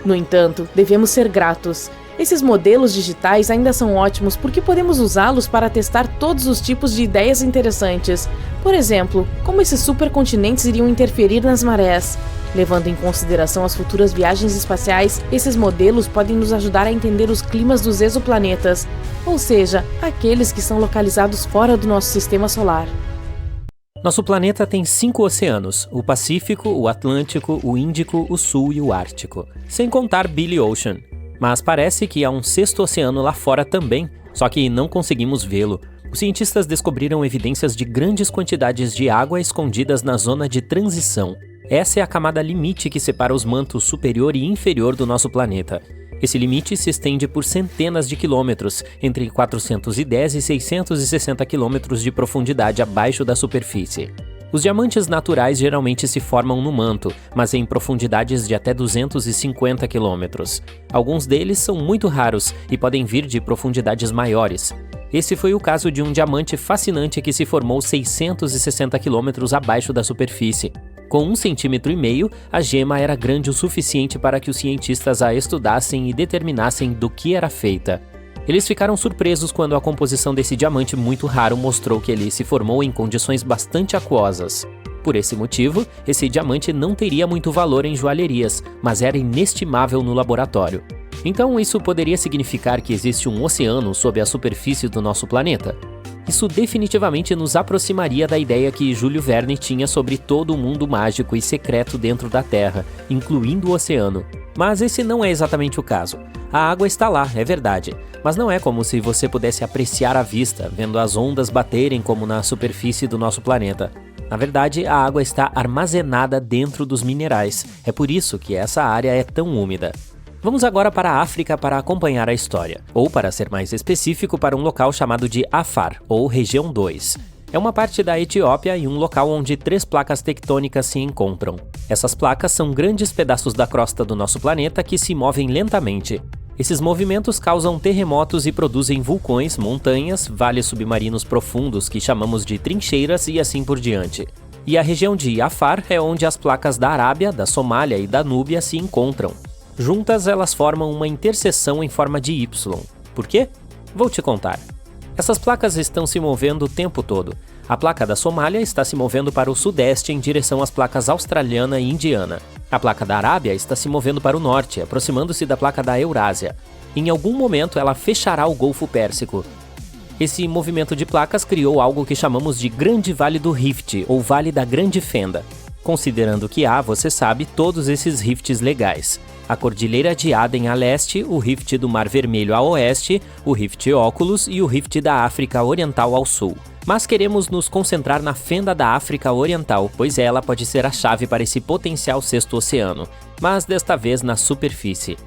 No entanto, devemos ser gratos. Esses modelos digitais ainda são ótimos porque podemos usá-los para testar todos os tipos de ideias interessantes. Por exemplo, como esses supercontinentes iriam interferir nas marés. Levando em consideração as futuras viagens espaciais, esses modelos podem nos ajudar a entender os climas dos exoplanetas, ou seja, aqueles que são localizados fora do nosso sistema solar. Nosso planeta tem 5 oceanos, o Pacífico, o Atlântico, o Índico, o Sul e o Ártico, sem contar Billy Ocean. Mas parece que há um 6º oceano lá fora também, só que não conseguimos vê-lo. Os cientistas descobriram evidências de grandes quantidades de água escondidas na zona de transição. Essa é a camada limite que separa os mantos superior e inferior do nosso planeta. Esse limite se estende por centenas de quilômetros, entre 410 e 660 quilômetros de profundidade abaixo da superfície. Os diamantes naturais geralmente se formam no manto, mas em profundidades de até 250 quilômetros. Alguns deles são muito raros e podem vir de profundidades maiores. Esse foi o caso de um diamante fascinante que se formou 660 quilômetros abaixo da superfície. Com 1,5 cm, a gema era grande o suficiente para que os cientistas a estudassem e determinassem do que era feita. Eles ficaram surpresos quando a composição desse diamante muito raro mostrou que ele se formou em condições bastante aquosas. Por esse motivo, esse diamante não teria muito valor em joalherias, mas era inestimável no laboratório. Então, isso poderia significar que existe um oceano sob a superfície do nosso planeta? Isso definitivamente nos aproximaria da ideia que Júlio Verne tinha sobre todo o mundo mágico e secreto dentro da Terra, incluindo o oceano. Mas esse não é exatamente o caso. A água está lá, é verdade, mas não é como se você pudesse apreciar à vista, vendo as ondas baterem como na superfície do nosso planeta. Na verdade, a água está armazenada dentro dos minerais. É por isso que essa área é tão úmida. Vamos agora para a África para acompanhar a história, ou para ser mais específico, para um local chamado de Afar, ou Região 2. É uma parte da Etiópia e um local onde 3 placas tectônicas se encontram. Essas placas são grandes pedaços da crosta do nosso planeta que se movem lentamente. Esses movimentos causam terremotos e produzem vulcões, montanhas, vales submarinos profundos que chamamos de trincheiras e assim por diante. E a região de Afar é onde as placas da Arábia, da Somália e da Núbia se encontram. Juntas, elas formam uma interseção em forma de Y. Por quê? Vou te contar. Essas placas estão se movendo o tempo todo. A placa da Somália está se movendo para o sudeste em direção às placas australiana e indiana. A placa da Arábia está se movendo para o norte, aproximando-se da placa da Eurásia. Em algum momento, ela fechará o Golfo Pérsico. Esse movimento de placas criou algo que chamamos de Grande Vale do Rift, ou Vale da Grande Fenda. Considerando que há, você sabe, todos esses rifts legais. A Cordilheira de Aden a leste, o Rift do Mar Vermelho a oeste, o Rift Oculus e o Rift da África Oriental ao sul. Mas queremos nos concentrar na Fenda da África Oriental, pois ela pode ser a chave para esse potencial sexto oceano, mas desta vez na superfície.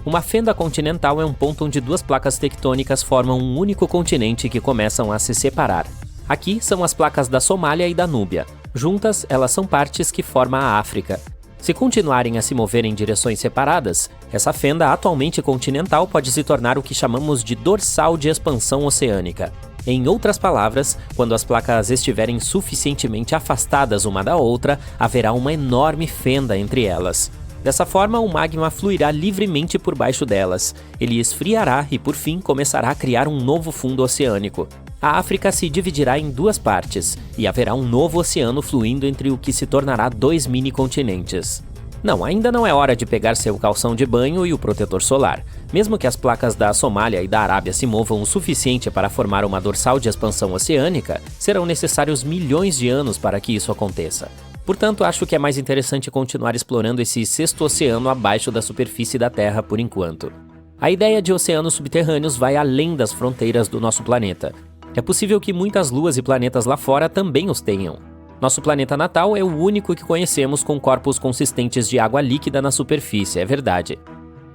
Uma fenda continental é um ponto onde 2 placas tectônicas formam um único continente que começam a se separar. Aqui são as placas da Somália e da Núbia. Juntas, elas são partes que formam a África. Se continuarem a se mover em direções separadas, essa fenda atualmente continental pode se tornar o que chamamos de dorsal de expansão oceânica. Em outras palavras, quando as placas estiverem suficientemente afastadas uma da outra, haverá uma enorme fenda entre elas. Dessa forma, o magma fluirá livremente por baixo delas. Ele esfriará e, por fim, começará a criar um novo fundo oceânico. A África se dividirá em 2 partes, e haverá um novo oceano fluindo entre o que se tornará 2 mini-continentes. Não, ainda não é hora de pegar seu calção de banho e o protetor solar. Mesmo que as placas da Somália e da Arábia se movam o suficiente para formar uma dorsal de expansão oceânica, serão necessários milhões de anos para que isso aconteça. Portanto, acho que é mais interessante continuar explorando esse sexto oceano abaixo da superfície da Terra por enquanto. A ideia de oceanos subterrâneos vai além das fronteiras do nosso planeta. É possível que muitas luas e planetas lá fora também os tenham. Nosso planeta natal é o único que conhecemos com corpos consistentes de água líquida na superfície, é verdade.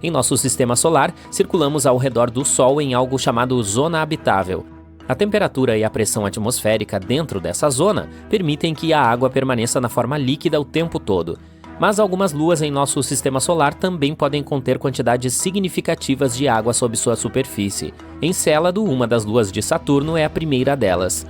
Em nosso sistema solar, circulamos ao redor do Sol em algo chamado zona habitável. A temperatura e a pressão atmosférica dentro dessa zona permitem que a água permaneça na forma líquida o tempo todo. Mas algumas luas em nosso sistema solar também podem conter quantidades significativas de água sob sua superfície. Encélado, uma das luas de Saturno, é a primeira delas.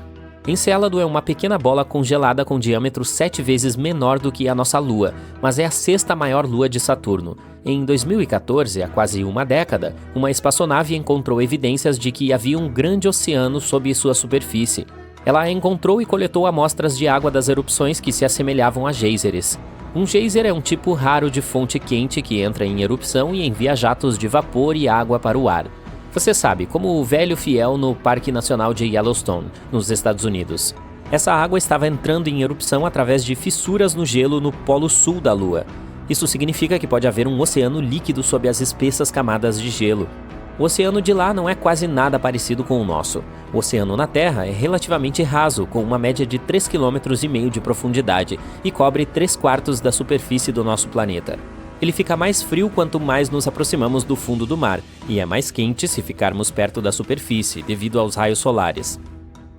Encélado é uma pequena bola congelada com diâmetro 7 vezes menor do que a nossa Lua, mas é a 6ª maior lua de Saturno. Em 2014, há quase uma década, uma espaçonave encontrou evidências de que havia um grande oceano sob sua superfície. Ela encontrou e coletou amostras de água das erupções que se assemelhavam a geysers. Um geyser é um tipo raro de fonte quente que entra em erupção e envia jatos de vapor e água para o ar. Você sabe, como o velho fiel no Parque Nacional de Yellowstone, nos Estados Unidos. Essa água estava entrando em erupção através de fissuras no gelo no polo sul da Lua. Isso significa que pode haver um oceano líquido sob as espessas camadas de gelo. O oceano de lá não é quase nada parecido com o nosso. O oceano na Terra é relativamente raso, com uma média de 3,5 km de profundidade e cobre 3/4 da superfície do nosso planeta. Ele fica mais frio quanto mais nos aproximamos do fundo do mar, e é mais quente se ficarmos perto da superfície, devido aos raios solares.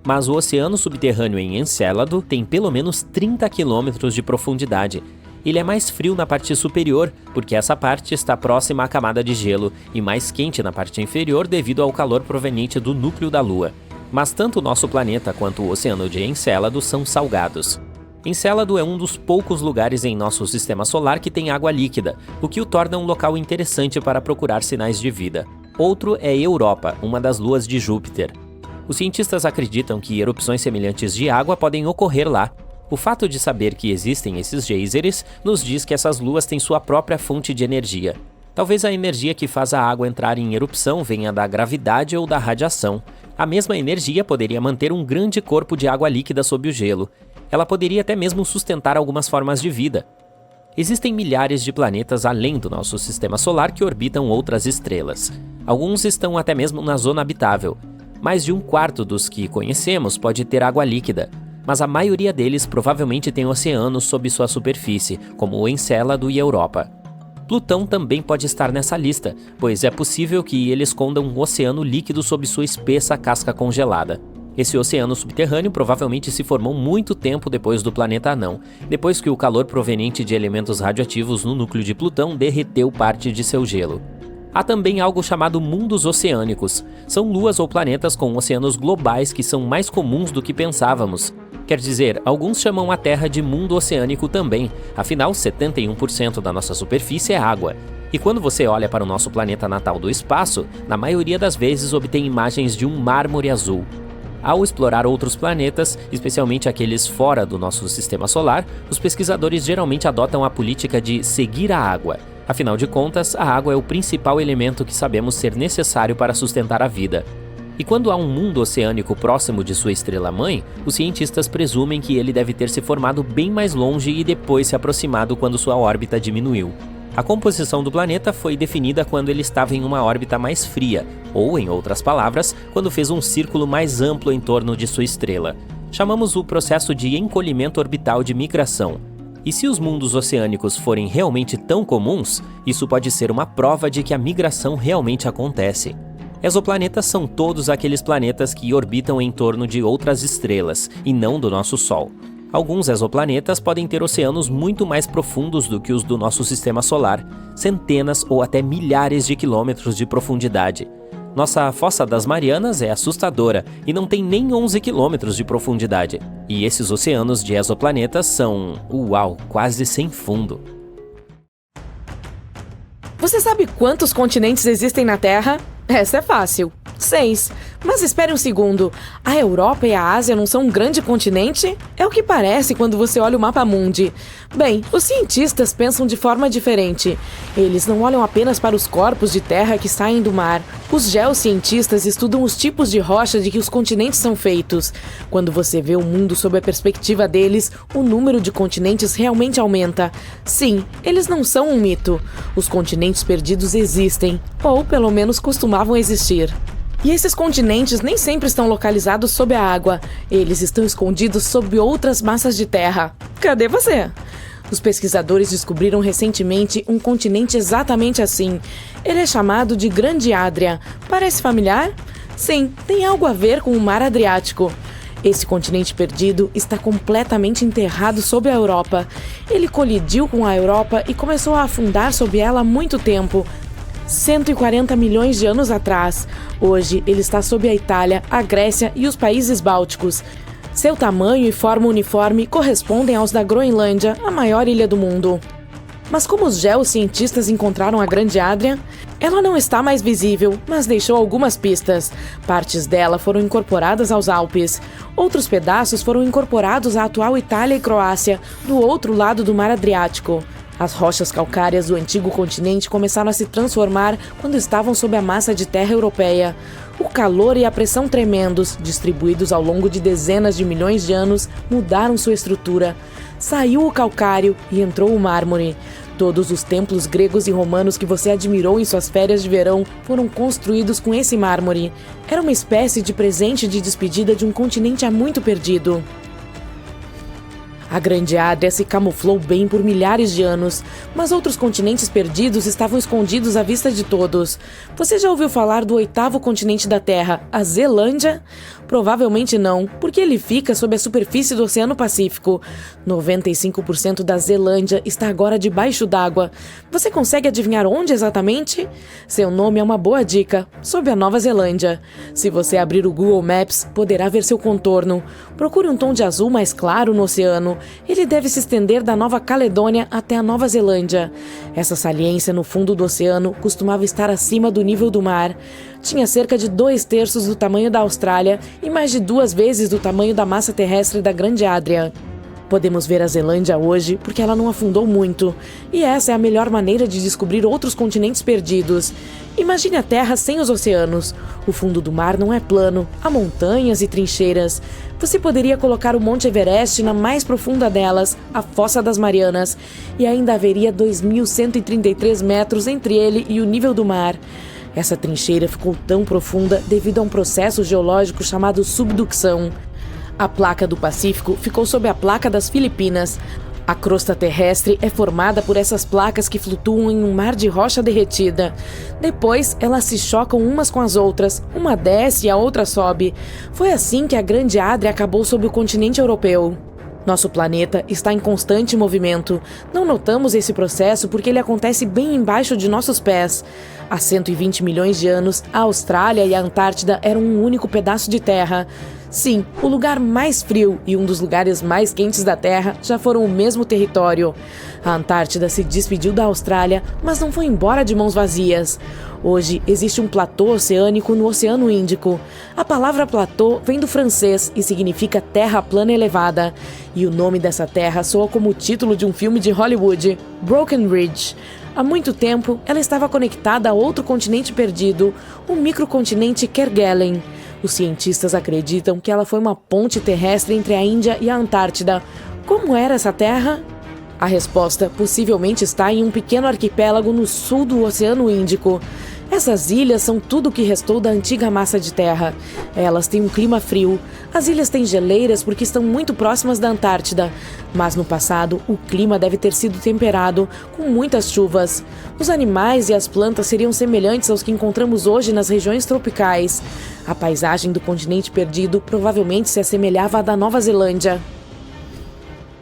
Mas o oceano subterrâneo em Encélado tem pelo menos 30 km de profundidade. Ele é mais frio na parte superior, porque essa parte está próxima à camada de gelo, e mais quente na parte inferior devido ao calor proveniente do núcleo da Lua. Mas tanto o nosso planeta quanto o oceano de Encélado são salgados. Encélado é um dos poucos lugares em nosso sistema solar que tem água líquida, o que o torna um local interessante para procurar sinais de vida. Outro é Europa, uma das luas de Júpiter. Os cientistas acreditam que erupções semelhantes de água podem ocorrer lá. O fato de saber que existem esses geysers nos diz que essas luas têm sua própria fonte de energia. Talvez a energia que faz a água entrar em erupção venha da gravidade ou da radiação. A mesma energia poderia manter um grande corpo de água líquida sob o gelo. Ela poderia até mesmo sustentar algumas formas de vida. Existem milhares de planetas além do nosso sistema solar que orbitam outras estrelas. Alguns estão até mesmo na zona habitável. Mais de 1/4 dos que conhecemos pode ter água líquida, mas a maioria deles provavelmente tem oceanos sob sua superfície, como o Encélado e Europa. Plutão também pode estar nessa lista, pois é possível que ele esconda um oceano líquido sob sua espessa casca congelada. Esse oceano subterrâneo provavelmente se formou muito tempo depois do planeta anão, depois que o calor proveniente de elementos radioativos no núcleo de Plutão derreteu parte de seu gelo. Há também algo chamado mundos oceânicos. São luas ou planetas com oceanos globais que são mais comuns do que pensávamos. Quer dizer, alguns chamam a Terra de mundo oceânico também, afinal 71% da nossa superfície é água. E quando você olha para o nosso planeta natal do espaço, na maioria das vezes obtém imagens de um mármore azul. Ao explorar outros planetas, especialmente aqueles fora do nosso sistema solar, os pesquisadores geralmente adotam a política de seguir a água. Afinal de contas, a água é o principal elemento que sabemos ser necessário para sustentar a vida. E quando há um mundo oceânico próximo de sua estrela-mãe, os cientistas presumem que ele deve ter se formado bem mais longe e depois se aproximado quando sua órbita diminuiu. A composição do planeta foi definida quando ele estava em uma órbita mais fria, ou, em outras palavras, quando fez um círculo mais amplo em torno de sua estrela. Chamamos o processo de encolhimento orbital de migração. E se os mundos oceânicos forem realmente tão comuns, isso pode ser uma prova de que a migração realmente acontece. Exoplanetas são todos aqueles planetas que orbitam em torno de outras estrelas, e não do nosso Sol. Alguns exoplanetas podem ter oceanos muito mais profundos do que os do nosso sistema solar, centenas ou até milhares de quilômetros de profundidade. Nossa Fossa das Marianas é assustadora e não tem nem 11 quilômetros de profundidade. E esses oceanos de exoplanetas são, quase sem fundo. Você sabe quantos continentes existem na Terra? Essa é fácil. 6. Mas espere um segundo. A Europa e a Ásia não são um grande continente? É o que parece quando você olha o mapa mundi. Bem, os cientistas pensam de forma diferente. Eles não olham apenas para os corpos de terra que saem do mar. Os geocientistas estudam os tipos de rocha de que os continentes são feitos. Quando você vê o mundo sob a perspectiva deles, o número de continentes realmente aumenta. Sim, eles não são um mito. Os continentes perdidos existem, ou pelo menos costumavam existir. E esses continentes nem sempre estão localizados sob a água. Eles estão escondidos sob outras massas de terra. Cadê você? Os pesquisadores descobriram recentemente um continente exatamente assim. Ele é chamado de Grande Adria. Parece familiar? Sim, tem algo a ver com o Mar Adriático. Esse continente perdido está completamente enterrado sob a Europa. Ele colidiu com a Europa e começou a afundar sob ela há muito tempo. 140 milhões de anos atrás. Hoje, ele está sob a Itália, a Grécia e os países bálticos. Seu tamanho e forma uniforme correspondem aos da Groenlândia, a maior ilha do mundo. Mas como os geocientistas encontraram a Grande Adria? Ela não está mais visível, mas deixou algumas pistas. Partes dela foram incorporadas aos Alpes. Outros pedaços foram incorporados à atual Itália e Croácia, do outro lado do Mar Adriático. As rochas calcárias do antigo continente começaram a se transformar quando estavam sob a massa de terra europeia. O calor e a pressão tremendos, distribuídos ao longo de dezenas de milhões de anos, mudaram sua estrutura. Saiu o calcário e entrou o mármore. Todos os templos gregos e romanos que você admirou em suas férias de verão foram construídos com esse mármore. Era uma espécie de presente de despedida de um continente há muito perdido. A Grande Adria se camuflou bem por milhares de anos, mas outros continentes perdidos estavam escondidos à vista de todos. Você já ouviu falar do 8º continente da Terra, a Zelândia? Provavelmente não, porque ele fica sob a superfície do Oceano Pacífico. 95% da Zelândia está agora debaixo d'água. Você consegue adivinhar onde exatamente? Seu nome é uma boa dica, sob a Nova Zelândia. Se você abrir o Google Maps, poderá ver seu contorno. Procure um tom de azul mais claro no oceano. Ele deve se estender da Nova Caledônia até a Nova Zelândia. Essa saliência no fundo do oceano costumava estar acima do nível do mar. Tinha cerca de 2/3 do tamanho da Austrália e mais de 2 vezes do tamanho da massa terrestre da Grande Adria. Podemos ver a Zelândia hoje porque ela não afundou muito, e essa é a melhor maneira de descobrir outros continentes perdidos. Imagine a Terra sem os oceanos. O fundo do mar não é plano, há montanhas e trincheiras. Você poderia colocar o Monte Everest na mais profunda delas, a Fossa das Marianas, e ainda haveria 2.133 metros entre ele e o nível do mar. Essa trincheira ficou tão profunda devido a um processo geológico chamado subducção. A placa do Pacífico ficou sob a placa das Filipinas. A crosta terrestre é formada por essas placas que flutuam em um mar de rocha derretida. Depois, elas se chocam umas com as outras, uma desce e a outra sobe. Foi assim que a Grande Adria acabou sob o continente europeu. Nosso planeta está em constante movimento. Não notamos esse processo porque ele acontece bem embaixo de nossos pés. Há 120 milhões de anos, a Austrália e a Antártida eram um único pedaço de terra. Sim, o lugar mais frio e um dos lugares mais quentes da Terra já foram o mesmo território. A Antártida se despediu da Austrália, mas não foi embora de mãos vazias. Hoje existe um platô oceânico no Oceano Índico. A palavra platô vem do francês e significa terra plana elevada. E o nome dessa terra soa como o título de um filme de Hollywood, Broken Ridge. Há muito tempo, ela estava conectada a outro continente perdido, o microcontinente Kerguelen. Os cientistas acreditam que ela foi uma ponte terrestre entre a Índia e a Antártida. Como era essa terra? A resposta possivelmente está em um pequeno arquipélago no sul do Oceano Índico. Essas ilhas são tudo o que restou da antiga massa de terra. Elas têm um clima frio. As ilhas têm geleiras porque estão muito próximas da Antártida. Mas no passado, o clima deve ter sido temperado, com muitas chuvas. Os animais e as plantas seriam semelhantes aos que encontramos hoje nas regiões tropicais. A paisagem do continente perdido provavelmente se assemelhava à da Nova Zelândia.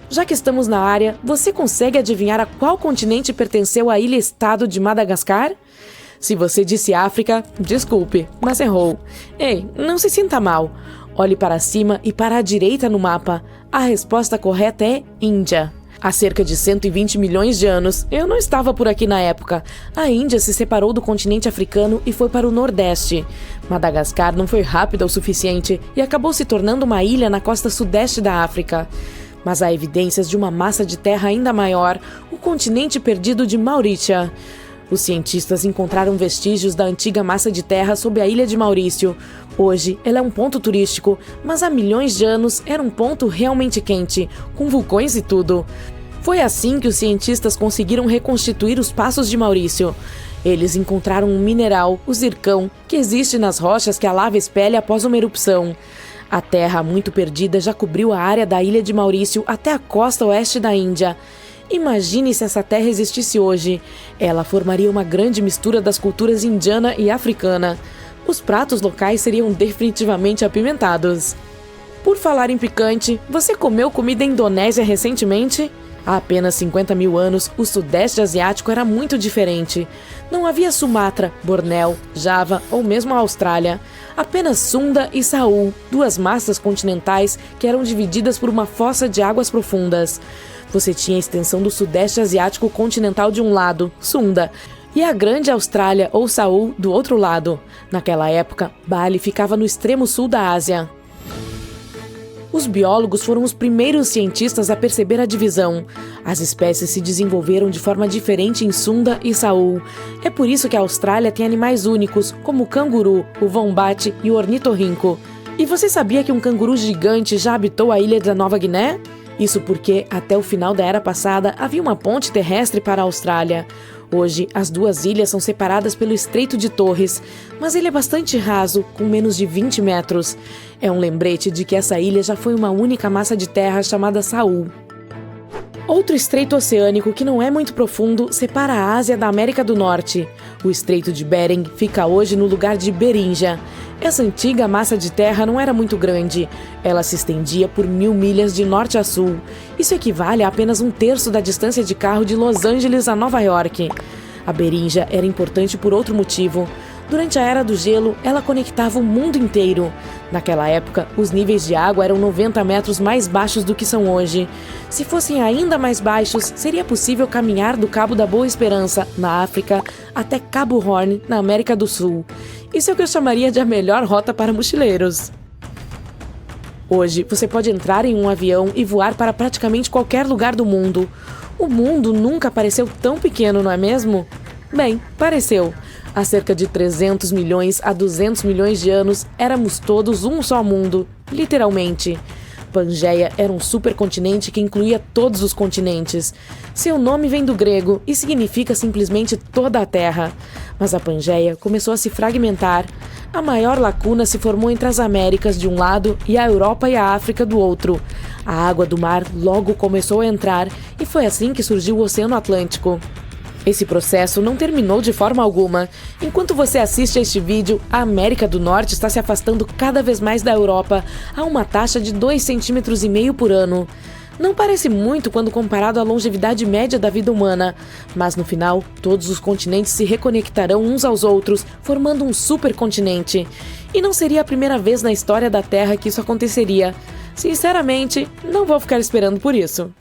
Já que estamos na área, você consegue adivinhar a qual continente pertenceu a ilha-estado de Madagascar? Se você disse África, desculpe, mas errou. Ei, não se sinta mal. Olhe para cima e para a direita no mapa. A resposta correta é Índia. Há cerca de 120 milhões de anos, eu não estava por aqui na época, a Índia se separou do continente africano e foi para o Nordeste. Madagascar não foi rápida o suficiente e acabou se tornando uma ilha na costa sudeste da África. Mas há evidências de uma massa de terra ainda maior, o continente perdido de Maurícia. Os cientistas encontraram vestígios da antiga massa de terra sob a ilha de Maurício. Hoje, ela é um ponto turístico, mas há milhões de anos era um ponto realmente quente, com vulcões e tudo. Foi assim que os cientistas conseguiram reconstituir os passos de Maurício. Eles encontraram um mineral, o zircão, que existe nas rochas que a lava espelha após uma erupção. A terra muito perdida já cobriu a área da ilha de Maurício até a costa oeste da Índia. Imagine se essa terra existisse hoje. Ela formaria uma grande mistura das culturas indiana e africana. Os pratos locais seriam definitivamente apimentados. Por falar em picante, você comeu comida indonésia recentemente? Há apenas 50 mil anos, o Sudeste Asiático era muito diferente. Não havia Sumatra, Bornéu, Java ou mesmo a Austrália. Apenas Sunda e Saul, duas massas continentais que eram divididas por uma fossa de águas profundas. Você tinha a extensão do Sudeste Asiático continental de um lado, Sunda, e a Grande Austrália ou Saul do outro lado. Naquela época, Bali ficava no extremo sul da Ásia. Os biólogos foram os primeiros cientistas a perceber a divisão. As espécies se desenvolveram de forma diferente em Sunda e Saul. É por isso que a Austrália tem animais únicos, como o canguru, o wombat e o ornitorrinco. E você sabia que um canguru gigante já habitou a ilha da Nova Guiné? Isso porque, até o final da era passada, havia uma ponte terrestre para a Austrália. Hoje, as duas ilhas são separadas pelo Estreito de Torres, mas ele é bastante raso, com menos de 20 metros. É um lembrete de que essa ilha já foi uma única massa de terra chamada Saul. Outro estreito oceânico que não é muito profundo separa a Ásia da América do Norte. O Estreito de Bering fica hoje no lugar de Berinja. Essa antiga massa de terra não era muito grande. Ela se estendia por 1000 milhas de norte a sul. Isso equivale a apenas 1/3 da distância de carro de Los Angeles a Nova York. A Berinja era importante por outro motivo. Durante a Era do Gelo, ela conectava o mundo inteiro. Naquela época, os níveis de água eram 90 metros mais baixos do que são hoje. Se fossem ainda mais baixos, seria possível caminhar do Cabo da Boa Esperança, na África, até Cabo Horn, na América do Sul. Isso é o que eu chamaria de a melhor rota para mochileiros. Hoje, você pode entrar em um avião e voar para praticamente qualquer lugar do mundo. O mundo nunca pareceu tão pequeno, não é mesmo? Bem, pareceu. Há cerca de 300 milhões a 200 milhões de anos, éramos todos um só mundo, literalmente. Pangeia era um supercontinente que incluía todos os continentes. Seu nome vem do grego e significa simplesmente toda a Terra. Mas a Pangeia começou a se fragmentar. A maior lacuna se formou entre as Américas de um lado e a Europa e a África do outro. A água do mar logo começou a entrar e foi assim que surgiu o Oceano Atlântico. Esse processo não terminou de forma alguma. Enquanto você assiste a este vídeo, a América do Norte está se afastando cada vez mais da Europa a uma taxa de 2,5 cm por ano. Não parece muito quando comparado à longevidade média da vida humana, mas no final, todos os continentes se reconectarão uns aos outros, formando um supercontinente. E não seria a primeira vez na história da Terra que isso aconteceria. Sinceramente, não vou ficar esperando por isso.